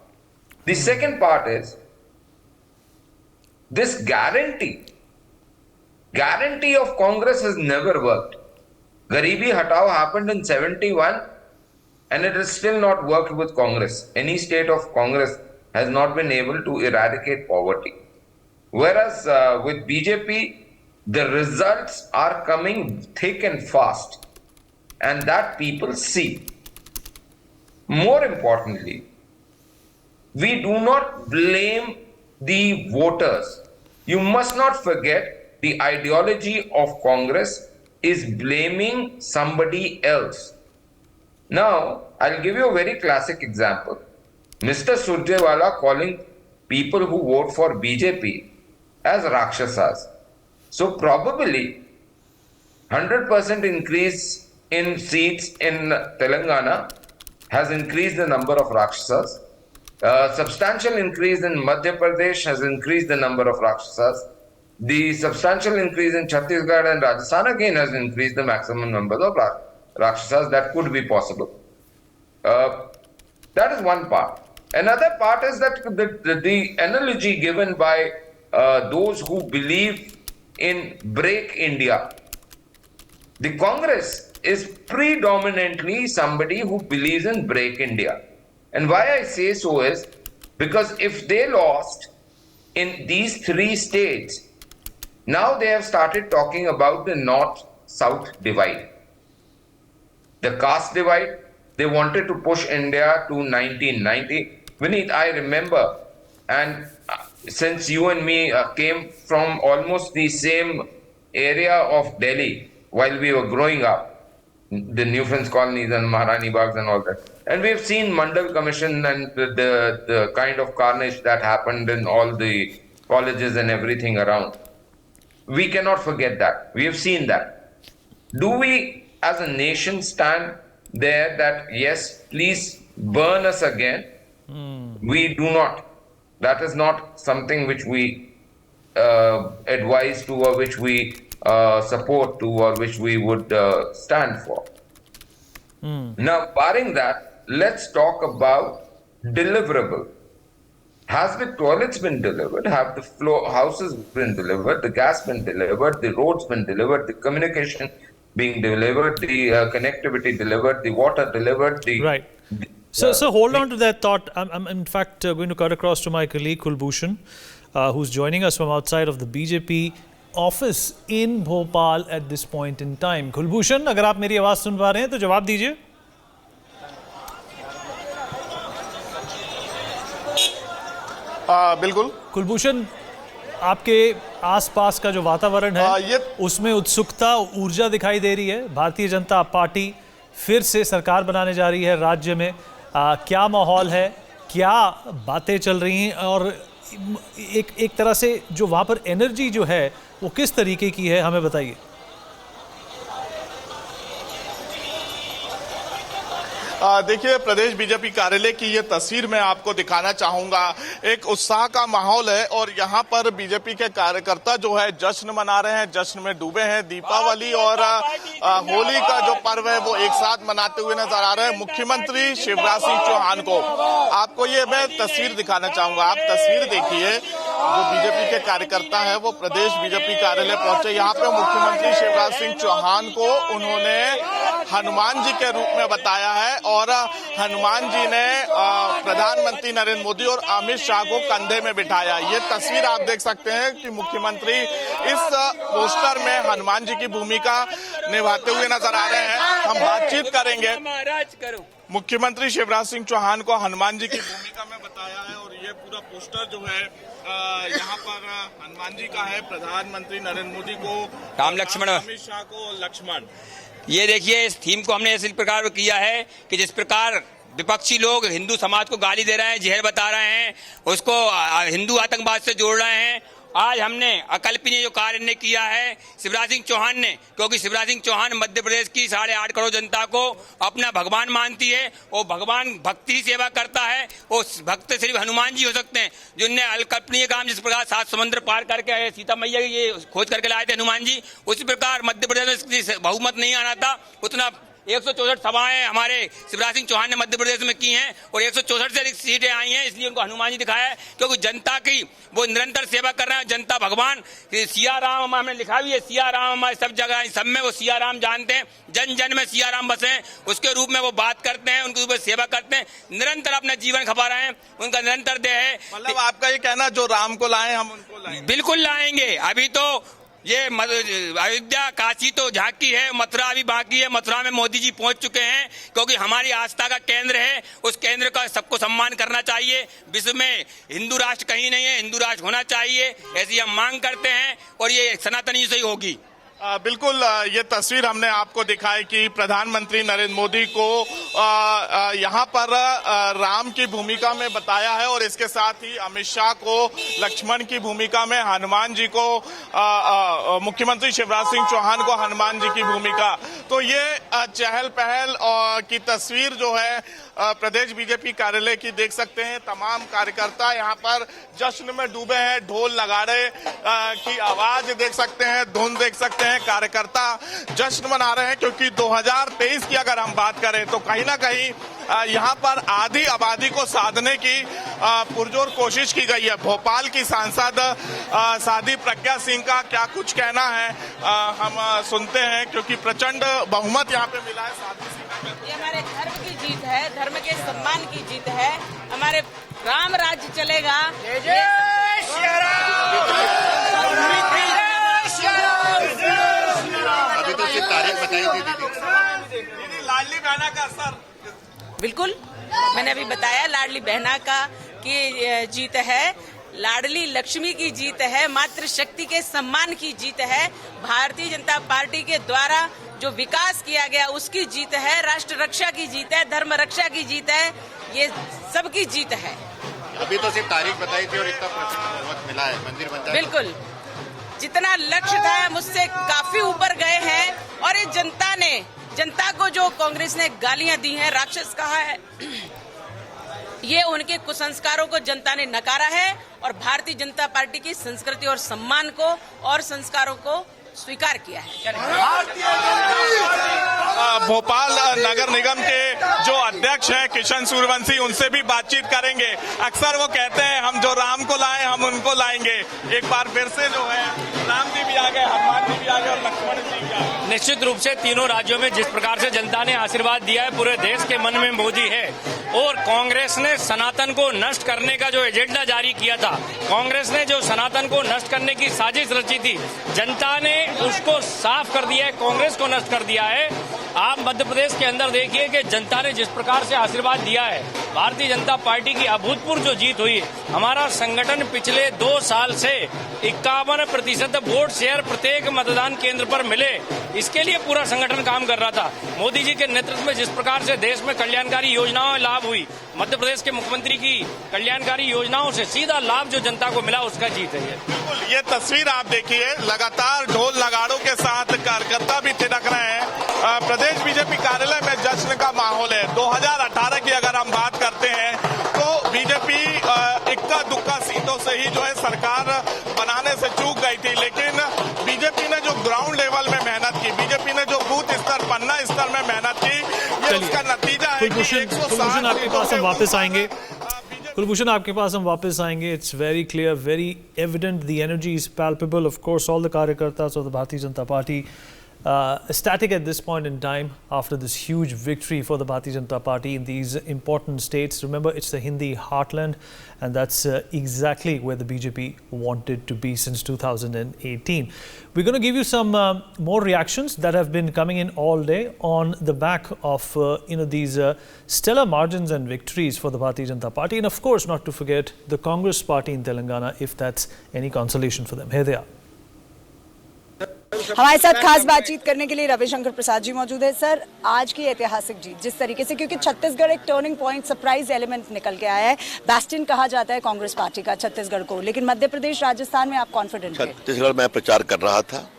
The second part is this guarantee of Congress has never worked. Garibi Hatao happened in 71 and it has still not worked with Congress. Any state of Congress has not been able to eradicate poverty. Whereas with BJP, the results are coming thick and fast and that people see. More importantly, we do not blame the voters. You must not forget the ideology of Congress is blaming somebody else. Now, I'll give you a very classic example. Mr. Surjewala calling people who vote for BJP as Rakshasas. So probably 100% increase in seats in Telangana has increased the number of Rakshasas. Substantial increase in Madhya Pradesh has increased the number of Rakshasas. The substantial increase in Chhattisgarh and Rajasthan again has increased the maximum number of Rakshasas that could be possible. That is one part. Another part is that the analogy given by those who believe in Break India. The Congress is predominantly somebody who believes in Break India. And why I say so is because if they lost in these 3 states, now they have started talking about the North-South divide. The caste divide, they wanted to push India to 1990. Vineet, I remember, and since you and me came from almost the same area of Delhi while we were growing up, the New Friends colonies and Maharani Bags and all that. And we've seen Mandal Commission and the kind of carnage that happened in all the colleges and everything around. We cannot forget that. We have seen that. Do we as a nation stand there that, yes, please burn us again? We do not. That is not something which we advise to or which we support to or which we would stand for. Now, barring that, let's talk about deliverable. Has the toilets been delivered? Have the houses been delivered? The gas been delivered? The roads been delivered? The communication being delivered? The connectivity delivered? The water delivered? Right. So hold on to that thought. I'm in fact going to cut across to my colleague Kulbhushan, who's joining us from outside of the BJP office in Bhopal at this point in time. Kulbhushan, अगर आप मेरी आवाज़ सुन पा रहे हैं तो जवाब दीजिए. बिल्कुल. कुलभूषण, आपके आसपास का जो वातावरण है उसमें उत्सुकता, ऊर्जा दिखाई दे रही है. भारतीय जनता पार्टी फिर से सरकार बनाने जा रही है राज्य में. क्या माहौल है, क्या बातें चल रही हैं और एक तरह से जो वहाँ पर एनर्जी जो है वो किस तरीके की है, हमें बताइए. देखिए, प्रदेश बीजेपी कार्यालय की ये तस्वीर मैं आपको दिखाना चाहूंगा. एक उत्साह का माहौल है और यहाँ पर बीजेपी के कार्यकर्ता जो है जश्न मना रहे हैं, जश्न में डूबे हैं. दीपावली और होली का जो पर्व है वो एक साथ मनाते हुए नजर आ रहे हैं. मुख्यमंत्री शिवराज सिंह चौहान को आपको ये मैं तस्वीर दिखाना चाहूंगा. आप तस्वीर देखिए, जो बीजेपी के कार्यकर्ता है वो प्रदेश बीजेपी कार्यालय पहुंचे. यहाँ पे मुख्यमंत्री शिवराज सिंह चौहान को उन्होंने हनुमान जी के रूप में बताया है और हनुमान जी ने प्रधानमंत्री नरेंद्र मोदी और अमित शाह को कंधे में बिठाया. ये तस्वीर आप देख सकते हैं कि मुख्यमंत्री इस पोस्टर में हनुमान जी की भूमिका निभाते हुए नजर आ रहे हैं. हम बातचीत करेंगे. मुख्यमंत्री शिवराज सिंह चौहान को हनुमान जी की भूमिका में बताया है और ये पूरा पोस्टर जो है यहाँ पर हनुमान जी का है. प्रधानमंत्री नरेंद्र मोदी को राम लक्ष्मण, अमित शाह को लक्ष्मण. ये देखिए, इस थीम को हमने इस प्रकार किया है कि जिस प्रकार विपक्षी लोग हिंदू समाज को गाली दे रहे हैं, जहर बता रहे हैं, उसको हिंदू आतंकवाद से जोड़ रहे हैं. आज हमने अकल्पनीय जो कार्य किया है शिवराज सिंह चौहान ने, क्योंकि शिवराज सिंह चौहान मध्य प्रदेश की 8.5 करोड़ जनता को अपना भगवान मानती है. वो भगवान भक्ति सेवा करता है. वो भक्त सिर्फ हनुमान जी हो सकते हैं जिनने अकल्पनीय काम, जिस प्रकार 7 समुद्र पार करके सीता मैया ये खोज करके लाए थे हनुमान जी, उसी प्रकार मध्य प्रदेश में बहुमत नहीं आना था. उतना 164 सभाएं हमारे शिवराज सिंह चौहान ने मध्य प्रदेश में की हैं और 164 से अधिक सीटें आई हैं. इसलिए उनको हनुमान जी दिखाया है, क्योंकि जनता की वो निरंतर सेवा कर रहे हैं. जनता भगवान सिया राम, हमने लिखा भी है, सिया राम हमारे सब जगह, सब में वो सिया राम जानते हैं. जन जन में सिया राम बसे हैं, उसके रूप में वो बात करते हैं, उनके रूप में सेवा करते हैं, निरंतर अपना जीवन खपा रहे हैं. उनका निरंतर देह है. मतलब आपका ये कहना, जो राम को लाए हम उनको लाएंगे. बिल्कुल लाएंगे. अभी तो ये अयोध्या काशी तो झांकी है, मथुरा अभी बाकी है. मथुरा में मोदी जी पहुंच चुके हैं, क्योंकि हमारी आस्था का केंद्र है. उस केंद्र का सबको सम्मान करना चाहिए. विश्व में हिंदू राष्ट्र कहीं नहीं है, हिंदू राष्ट्र होना चाहिए, ऐसी हम मांग करते हैं और ये सनातनी से ही होगी. बिल्कुल, ये तस्वीर हमने आपको दिखाई कि प्रधानमंत्री नरेंद्र मोदी को यहाँ पर राम की भूमिका में बताया है और इसके साथ ही अमित शाह को लक्ष्मण की भूमिका में, हनुमान जी को मुख्यमंत्री शिवराज सिंह चौहान को हनुमान जी की भूमिका. तो ये चहल पहल की तस्वीर जो है प्रदेश बीजेपी कार्यालय की देख सकते हैं. तमाम कार्यकर्ता यहाँ पर जश्न में डूबे हैं. ढोल नगाड़े की आवाज देख सकते हैं, धुन देख सकते हैं. कार्यकर्ता जश्न मना रहे हैं, क्योंकि 2023 की अगर हम बात करें तो कहीं ना कहीं यहाँ पर आधी आबादी को साधने की पुरजोर कोशिश की गई है। भोपाल की सांसद साध्वी प्रज्ञा सिंह का क्या कुछ कहना है हम सुनते हैं, क्योंकि प्रचंड बहुमत यहाँ पे मिला है। साध्वी सिंह का ये हमारे धर्म की जीत है, धर्म के सम्मान की जीत है, हमारे राम राज्य चलेगा। जय जय श्री राम। अभी तो सिर्फ तारीख बताई थी दीदी, लाडली बहना का असर। बिल्कुल, मैंने अभी बताया लाडली बहना का की जीत है, लाडली लक्ष्मी की जीत है, मातृशक्ति के सम्मान की जीत है, भारतीय जनता पार्टी के द्वारा जो विकास किया गया उसकी जीत है, राष्ट्र रक्षा की जीत है, धर्म रक्षा की जीत है, ये सबकी जीत है। अभी तो सिर्फ तारीख बताई थी और इतना बहुत मिला है, मंदिर बनता है। बिल्कुल, जितना लक्ष्य था मुझसे काफी ऊपर गए हैं, और ये जनता को जो कांग्रेस ने गालियां दी हैं, राक्षस कहा है, ये उनके कुसंस्कारों को जनता ने नकारा है और भारतीय जनता पार्टी की संस्कृति और सम्मान को और संस्कारों को स्वीकार किया है। भोपाल नगर निगम के जो अध्यक्ष हैं किशन सूर्यवंशी, उनसे भी बातचीत करेंगे। अक्सर वो कहते हैं हम जो राम को लाए हम उनको लाएंगे। एक बार फिर से जो है राम जी भी आ गए, हनुमान जी भी आ गए और लक्ष्मण जी भी आ गए। निश्चित रूप से तीनों राज्यों में जिस प्रकार से जनता ने आशीर्वाद दिया है, पूरे देश के मन में मोदी है। और कांग्रेस ने सनातन को नष्ट करने का जो एजेंडा जारी किया था, कांग्रेस ने जो सनातन को नष्ट करने की साजिश रची थी, जनता ने उसको साफ कर दिया है, कांग्रेस को नष्ट कर दिया है। आप मध्य प्रदेश के अंदर देखिए कि जनता ने जिस प्रकार से आशीर्वाद दिया है, भारतीय जनता पार्टी की अभूतपूर्व जो जीत हुई। हमारा संगठन पिछले 2 साल से 51% वोट शेयर प्रत्येक मतदान केंद्र पर मिले, इसके लिए पूरा संगठन काम कर रहा था। मोदी जी के नेतृत्व में जिस प्रकार से देश में कल्याणकारी योजनाओं में लाभ हुई, मध्य प्रदेश के मुख्यमंत्री की कल्याणकारी योजनाओं से सीधा लाभ जो जनता को मिला, उसका जीत है ये। बिल्कुल, ये तस्वीर आप देखिए, लगातार ढोल नगाड़ों के साथ कार्यकर्ता भी थिरक रहे हैं। प्रदेश बीजेपी कार्यालय में जश्न का माहौल है। 2018 की अगर हम बात करते हैं तो बीजेपी इक्का दुक्का सीटों से ही जो है सरकार बनाने से चूक गई थी, लेकिन बीजेपी ने जो ग्राउंड लेवल में मेहनत की, बीजेपी ने जो बूथ स्तर, पन्ना स्तर में मेहनत की, ये उसका नतीजा है। कुलभूषण आपके पास हम वापस आएंगे। कुलभूषण आपके पास हम वापस आएंगे। It's very clear, very evident. The energy is palpable. Of course, all the Karyakartas of the Bharatiya Janata Party ecstatic at this point in time after this huge victory for the Bharatiya Janata Party in these important states. Remember, it's the Hindi heartland, and that's exactly where the BJP wanted to be since 2018. We're going to give you some more reactions that have been coming in all day on the back of these stellar margins and victories for the Bharatiya Janata Party, and of course, not to forget the Congress Party in Telangana, if that's any consolation for them. Here they are. हमारे साथ खास बातचीत करने के लिए रविशंकर प्रसाद जी मौजूद है। Sir, आज की ऐतिहासिक जीत जिस तरीके से, क्योंकि छत्तीसगढ़ एक टर्निंग पॉइंट, सरप्राइज एलिमेंट निकल के आया है, बैस्टियन कहा जाता है कांग्रेस पार्टी का छत्तीसगढ़ को, लेकिन मध्य प्रदेश, राजस्थान में आप कॉन्फिडेंट हैं? छत्तीसगढ़ में प्रचार कर रहा था,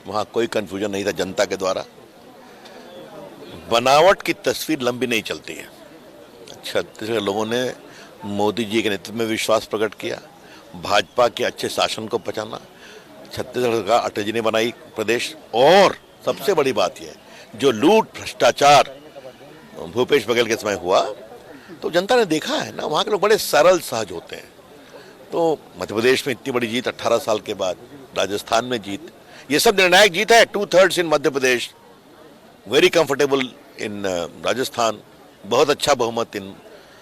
वहाँ कोई कंफ्यूजन नहीं था जनता के द्वारा। बनावट की तस्वीर लंबी नहीं चलती है। छत्तीसगढ़ लोगों ने मोदी जी के नेतृत्व में विश्वास प्रकट किया, भाजपा के अच्छे शासन को पहचाना, छत्तीसगढ़ का अटल जी ने बनाई प्रदेश, और सबसे बड़ी बात यह जो लूट भ्रष्टाचार भूपेश बघेल के समय हुआ, तो जनता ने देखा है ना, वहाँ के लोग बड़े सरल सहज होते हैं। तो मध्य प्रदेश में इतनी बड़ी जीत 18 साल के बाद, राजस्थान में जीत, ये सब निर्णायक जीत है। 2/3 इन Madhya Pradesh, very comfortable in Rajasthan, बहुत अच्छा बहुमत इन,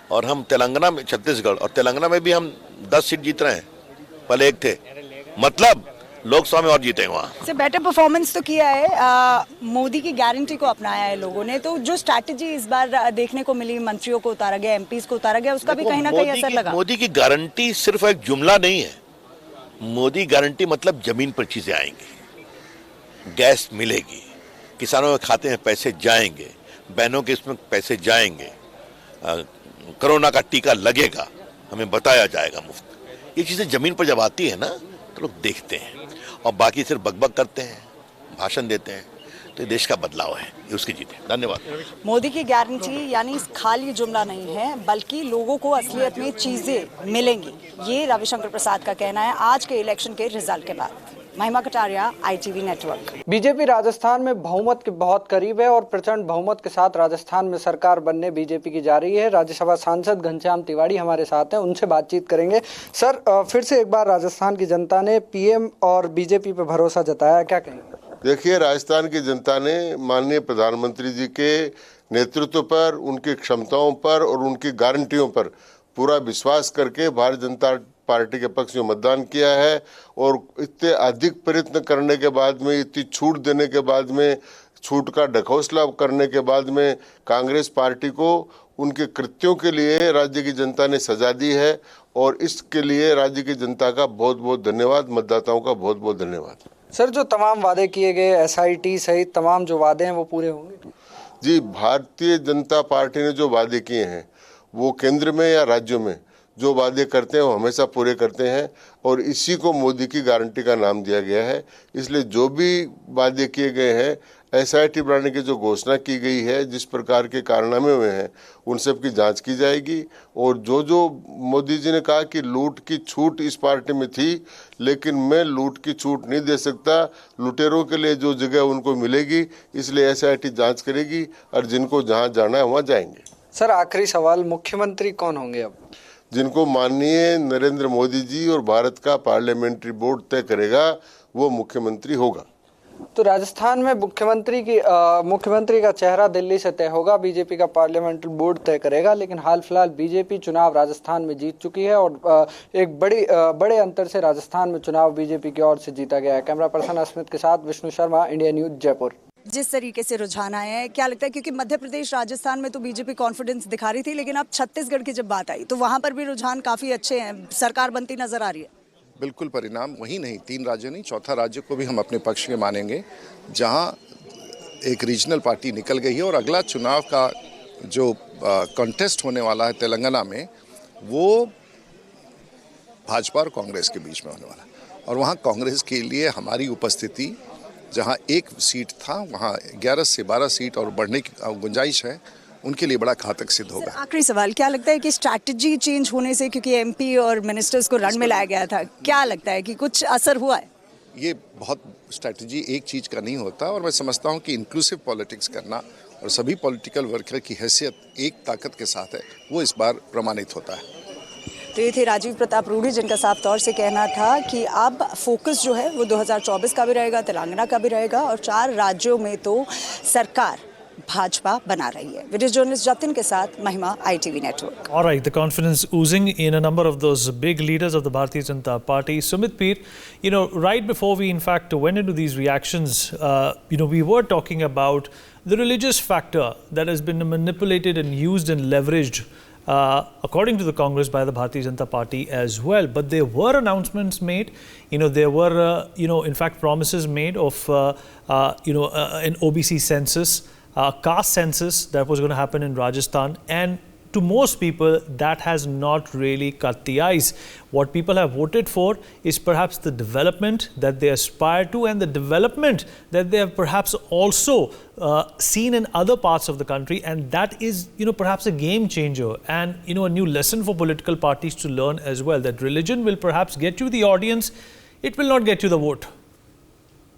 और हम तेलंगाना में, छत्तीसगढ़ और तेलंगाना में भी हम 10 सीट जीत रहे हैं, पहले 1 थे, मतलब लोकसभा में और जीते वहाँ से। बेटर परफॉर्मेंस तो किया है, मोदी की गारंटी को अपनाया है लोगों ने, तो जो स्ट्रैटेजी इस बार देखने को मिली, मंत्रियों को उतारा गया, एमपीज को उतारा गया, उसका भी कहीं ना कहीं असर लगा। मोदी की गारंटी सिर्फ एक जुमला नहीं है, मोदी गारंटी मतलब जमीन पर चीजें आएंगी, गैस मिलेगी, किसानों के खाते में पैसे जाएंगे, बहनों के इसमें पैसे जाएंगे, कोरोना का टीका लगेगा, हमें बताया जाएगा मुफ्त। ये चीजें जमीन पर जब आती है ना, तो लोग देखते हैं, और बाकी सिर्फ बकबक करते हैं, भाषण देते हैं, तो ये देश का बदलाव है, ये उसकी जीत है। धन्यवाद। मोदी की गारंटी यानी खाली जुमला नहीं है, बल्कि लोगों को असलियत में चीजें मिलेंगी, ये रविशंकर प्रसाद का कहना है आज के इलेक्शन के रिजल्ट के बाद। महिमा Kataria, ITV network. BJP Rajasthan में बहुमत के बहुत करीब है और प्रचंड बहुमत के साथ राजस्थान में सरकार बनने बीजेपी की जा रही है। राज्यसभा सांसद घनश्याम तिवारी हमारे साथ हैं, उनसे बातचीत करेंगे। सर, फिर से एक बार राजस्थान की जनता ने पीएम और बीजेपी पर भरोसा जताया, क्या कहेंगे? देखिए, राजस्थान की जनता ने माननीय प्रधानमंत्री जी के नेतृत्व पर, उनकी क्षमताओं पर और उनकी गारंटियों पर पूरा विश्वास करके भारतीय जनता पार्टी के पक्ष में मतदान किया है। और इतने अधिक प्रयत्न करने के बाद में, इतनी छूट देने के बाद में, छूट का ढकोसला करने के बाद में कांग्रेस पार्टी को उनके कृत्यों के लिए राज्य की जनता ने सजा दी है। और इसके लिए राज्य की जनता का बहुत बहुत धन्यवाद, मतदाताओं का बहुत बहुत धन्यवाद। सर, जो तमाम वादे किए गए, SIT सहित तमाम जो वादे हैं वो पूरे होंगे? जी, भारतीय जनता पार्टी ने जो वादे किए हैं वो केंद्र में या राज्यों में जो वादे करते हैं वो हमेशा पूरे करते हैं और इसी को मोदी की गारंटी का नाम दिया गया है। इसलिए जो भी वादे किए गए हैं, SIT बनाने की जो घोषणा की गई है, जिस प्रकार के कारनामे हुए हैं, उन सब की जांच की जाएगी। और जो मोदी जी ने कहा कि लूट की छूट इस पार्टी में थी, लेकिन मैं लूट की छूट नहीं दे सकता, लुटेरों के लिए जो जगह उनको मिलेगी, इसलिए SIT जांच करेगी और जिनको जहां जाना है वहां जाएंगे। सर, आखिरी सवाल, मुख्यमंत्री कौन होंगे अब? जिनको माननीय नरेंद्र मोदी जी और भारत का पार्लियामेंट्री बोर्ड तय करेगा वो मुख्यमंत्री होगा। तो राजस्थान में मुख्यमंत्री का चेहरा दिल्ली से तय होगा, बीजेपी का पार्लियामेंट्री बोर्ड तय करेगा। लेकिन हाल फिलहाल बीजेपी चुनाव राजस्थान में जीत चुकी है और एक बड़े अंतर से राजस्थान में चुनाव बीजेपी की ओर से जीता गया है। कैमरा पर्सन अस्मित के साथ विष्णु शर्मा, इंडिया न्यूज, जयपुर। जिस तरीके से रुझान आए हैं, क्या लगता है, क्योंकि मध्य प्रदेश राजस्थान में तो बीजेपी कॉन्फिडेंस दिखा रही थी, लेकिन अब छत्तीसगढ़ की जब बात आई तो वहां पर भी रुझान काफी अच्छे हैं, सरकार बनती नजर आ रही है? बिल्कुल, परिणाम वही नहीं, 3 राज्य नहीं, चौथा राज्य को भी हम अपने पक्ष के मानेंगे, जहां एक रीजनल पार्टी निकल गई है। और अगला चुनाव का जो कॉन्टेस्ट होने वाला है तेलंगाना में, वो भाजपा और कांग्रेस के बीच में होने वाला है। और वहां कांग्रेस के लिए हमारी उपस्थिति, जहां 1 सीट था वहां 11 से 12 सीट और बढ़ने की गुंजाइश है, उनके लिए बड़ा घातक सिद्ध होगा। आखिरी सवाल, क्या लगता है कि स्ट्रैटेजी चेंज होने से, क्योंकि MP और मिनिस्टर्स को रण में लाया गया था, क्या लगता है कि कुछ असर हुआ है? ये बहुत स्ट्रैटेजी एक चीज का नहीं होता और मैं समझता हूं कि इंक्लूसिव पॉलिटिक्स करना और सभी पॉलिटिकल वर्कर की हैसियत एक ताकत के साथ है, वो इस बार प्रमाणित होता है। तो ये थे राजीव प्रताप रूढ़ी, जिनका साफ तौर से कहना था कि अब फोकस जो है वो 2024 का भी रहेगा, तेलंगाना का भी रहेगा और 4 राज्यों में तो सरकार भाजपा बना रही है। वीडियो जर्नलिस्ट जतिन के साथ महिमा, ITV network. All right, the confidence oozing in a number of those big leaders of the Bharatiya Janata Party. Sumit Peer, right before we in fact went into these reactions, we were talking about the religious factor that has been manipulated and used and leveraged according to the Congress by the Bharatiya Janata Party as well. But there were announcements made, there were, in fact promises made of, an OBC census, caste census that was going to happen in Rajasthan, and to most people that has not really cut the ice. What people have voted for is perhaps the development that they aspire to and the development that they have perhaps also seen in other parts of the country, and that is perhaps a game changer and a new lesson for political parties to learn as well, that religion will perhaps get you the audience, it will not get you the vote.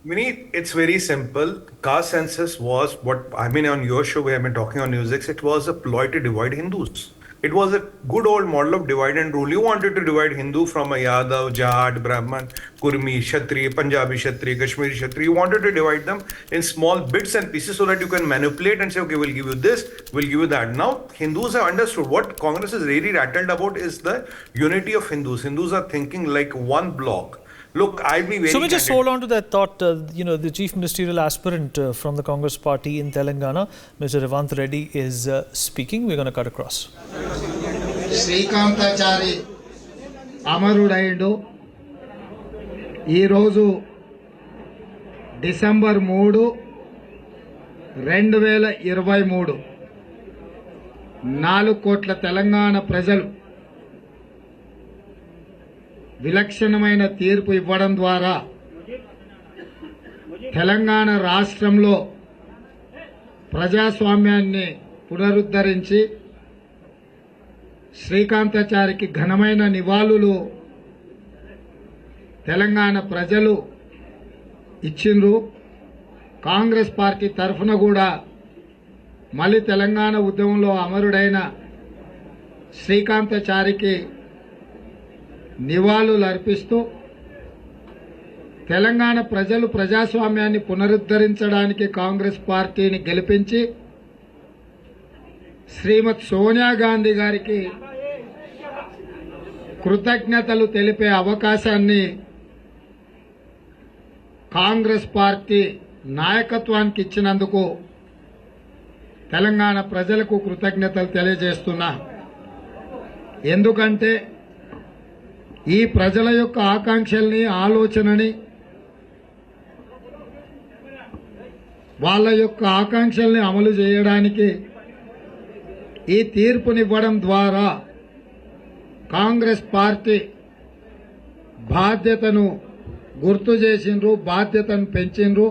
Vineet, it's very simple. Caste census was on your show we have been talking on NewsX, it was a ploy to divide Hindus. It was a good old model of divide and rule. You wanted to divide Hindu from a Yadav, Jat, Brahman, Kurmi, Kshatriya, Punjabi Kshatriya, Kashmiri Kshatriya. You wanted to divide them in small bits and pieces so that you can manipulate and say, okay, we'll give you this, we'll give you that. Now, Hindus have understood. What Congress is really rattled about is the unity of Hindus. Hindus are thinking like one block. Look, I'll be very... So we just hold on to that thought. The chief ministerial aspirant from the Congress party in Telangana, Mr. Revant Reddy, is speaking. We're going to cut across. Srikanthachari అమరుడైండు. ఈరోజు December 3, 2023 4 కోట్ల తెలంగాణ ప్రజలు విలక్షణమైన తీర్పు ఇవ్వడం ద్వారా తెలంగాణ రాష్ట్రంలో ప్రజాస్వామ్యాన్ని పునరుద్ధరించి శ్రీకాంతాచారికి ఘనమైన నివాళులు తెలంగాణ ప్రజలు ఇచ్చిండ్రు. కాంగ్రెస్ పార్టీ తరఫున కూడా మళ్ళీ తెలంగాణ ఉద్యమంలో అమరుడైన శ్రీకాంతాచారికి నివాళులు అర్పిస్తూ తెలంగాణ ప్రజలు ప్రజాస్వామ్యాన్ని పునరుద్ధరించడానికి కాంగ్రెస్ పార్టీని గెలిపించి శ్రీమతి సోనియా గాంధీ గారికి కృతజ్ఞతలు తెలిపే అవకాశాన్ని కాంగ్రెస్ పార్టీ నాయకత్వానికి ఇచ్చినందుకు తెలంగాణ ప్రజలకు కృతజ్ఞతలు తెలియజేస్తున్నా. ఎందుకంటే ఈ ప్రజల యొక్క ఆకాంక్షల్ని, ఆలోచనని, వాళ్ళ యొక్క ఆకాంక్షల్ని అమలు చేయడానికి ఈ తీర్పునివ్వడం ద్వారా కాంగ్రెస్ పార్టీ బాధ్యతను గుర్తు చేసిండ్రు, బాధ్యతను పెంచిండ్రు.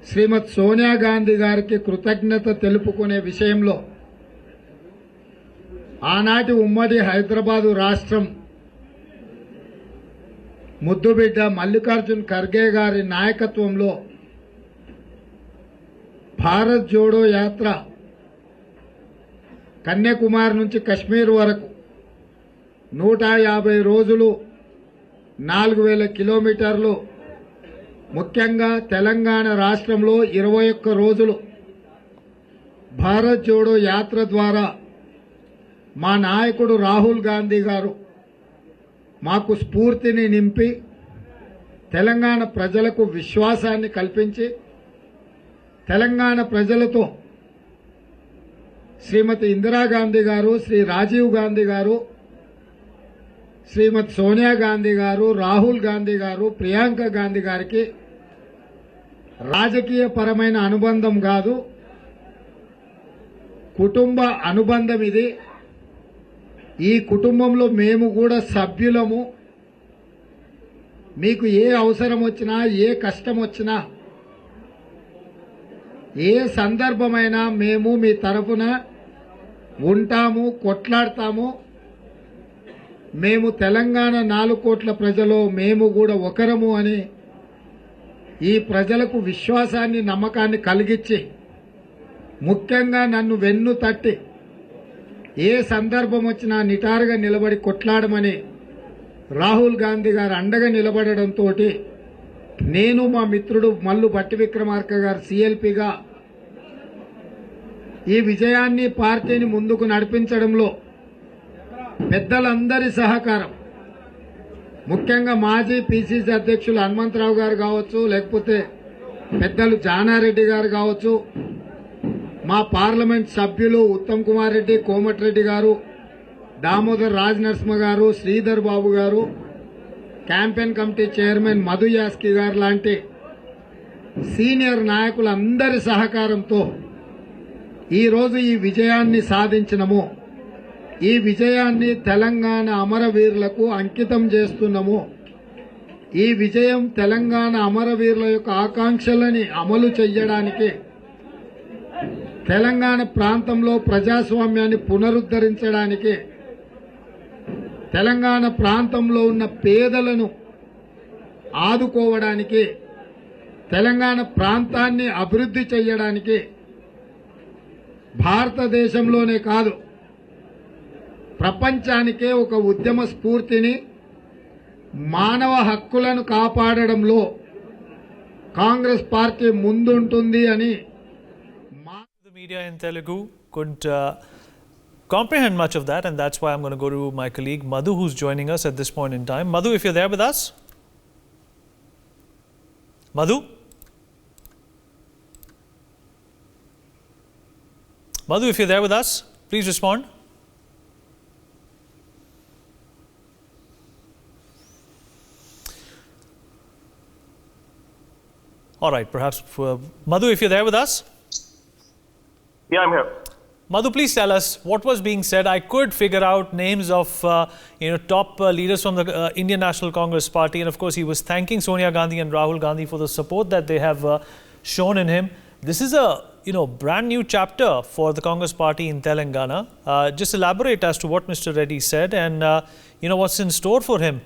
శ్రీమతి సోనియా గాంధీ గారికి కృతజ్ఞత తెలుపుకునే విషయంలో ఆనాటి ఉమ్మడి హైదరాబాదు రాష్ట్రం ముద్దుబిడ్డ మల్లికార్జున్ ఖర్గే గారి నాయకత్వంలో భారత్ జోడో యాత్ర కన్యాకుమారి నుంచి కశ్మీర్ వరకు 150 రోజులు 4000 కిలోమీటర్లు, ముఖ్యంగా తెలంగాణ రాష్ట్రంలో 21 రోజులు భారత్ జోడో యాత్ర ద్వారా మా నాయకుడు రాహుల్ గాంధీ గారు మాకు స్ఫూర్తిని నింపి తెలంగాణ ప్రజలకు విశ్వాసాన్ని కల్పించి తెలంగాణ ప్రజలతో శ్రీమతి ఇందిరాగాంధీ గారు, శ్రీ రాజీవ్ గాంధీ గారు, శ్రీమతి సోనియా గాంధీ గారు, రాహుల్ గాంధీ గారు, ప్రియాంక గాంధీ గారికి రాజకీయపరమైన అనుబంధం కాదు, కుటుంబ అనుబంధం ఇది. ఈ కుటుంబంలో మేము కూడా సభ్యులము. మీకు ఏ అవసరం వచ్చినా, ఏ కష్టం వచ్చినా, ఏ సందర్భమైనా మేము మీ తరఫున ఉంటాము, కొట్లాడతాము. మేము తెలంగాణ 4 కోట్ల ప్రజలు, మేము కూడా ఒకరము అని ఈ ప్రజలకు విశ్వాసాన్ని, నమ్మకాన్ని కలిగించి ముఖ్యంగా నన్ను వెన్ను తట్టి ఏ సందర్భం వచ్చినా నిటారుగా నిలబడి కొట్లాడమని రాహుల్ గాంధీ గారు అండగా నిలబడడంతో నేను, మా మిత్రుడు మల్లు భట్టి విక్రమార్క గారు సిఎల్పిగా ఈ విజయాన్ని, పార్టీని ముందుకు నడిపించడంలో పెద్దలందరి సహకారం, ముఖ్యంగా మాజీ పిసిసి అధ్యక్షులు హనుమంతరావు గారు కావచ్చు, లేకపోతే పెద్దలు జానారెడ్డి గారు కావచ్చు, మా పార్లమెంట్ సభ్యులు ఉత్తమ్ కుమార్ రెడ్డి, కోమటిరెడ్డి గారు, దామోదర్ రాజ్ నరసింహ గారు, శ్రీధర్ బాబు గారు, క్యాంపెయిన్ కమిటీ చైర్మన్ మధు యాస్కి గారు లాంటి సీనియర్ నాయకులందరి సహకారంతో ఈరోజు ఈ విజయాన్ని సాధించినము. ఈ విజయాన్ని తెలంగాణ అమరవీరులకు అంకితం చేస్తున్నాము. ఈ విజయం తెలంగాణ అమరవీరుల యొక్క ఆకాంక్షలని అమలు చేయడానికి, తెలంగాణ ప్రాంతంలో ప్రజాస్వామ్యాన్ని పునరుద్ధరించడానికి, తెలంగాణ ప్రాంతంలో ఉన్న పేదలను ఆదుకోవడానికి, తెలంగాణ ప్రాంతాన్ని అభివృద్ధి చేయడానికి భారతదేశంలోనే కాదు ప్రపంచానికే ఒక ఉద్యమ స్ఫూర్తిని, మానవ హక్కులను కాపాడడంలో కాంగ్రెస్ పార్టీ ముందుంటుంది అని The media in Telugu couldn't comprehend much of that, and that's why I'm going to go to my colleague Madhu, who's joining us at this point in time. Madhu, if you're there with us? Madhu? Madhu, if you're there with us, please respond. All right, perhaps Madhu, if you're there with us? Yeah, I'm here. Madhu, please tell us what was being said. I could figure out names of top leaders from the Indian National Congress Party, and of course he was thanking Sonia Gandhi and Rahul Gandhi for the support that they have shown in him. This is a brand new chapter for the Congress Party in Telangana. Just elaborate as to what Mr. Reddy said and what's in store for him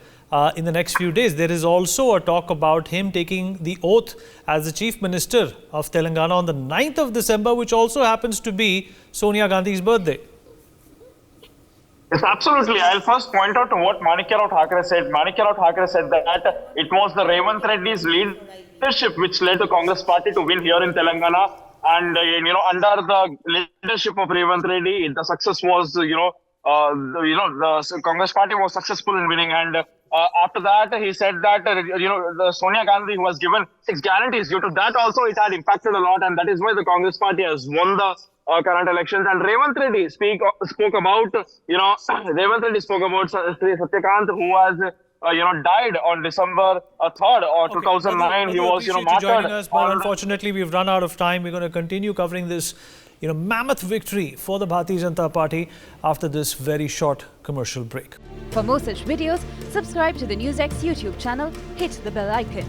in the next few days. There is also a talk about him taking the oath as the Chief Minister of Telangana on the 9th of December, which also happens to be Sonia Gandhi's birthday. Yes, absolutely. I'll first point out to what Manikyarao Thackeray said. Manikyarao Thackeray said that it was the Revant Reddy's leadership which led the Congress party to win here in Telangana. And, under the leadership of Revant Reddy, the success was, the Congress party was successful in winning. And after that, he said that, the Sonia Gandhi who was given 6 guarantees. Due to that also, it had impacted a lot. And that is why the Congress party has won the current elections. And Revant Reddy spoke about, Revant Reddy spoke about Sri Satyakant, who was, died on December 3rd or 2009. He was, martyred. Joining us, but unfortunately, we've run out of time. We're going to continue covering this, mammoth victory for the Bharatiya Janata Party after this very short commercial break. For more such videos, subscribe to the NewsX YouTube channel, hit the bell icon.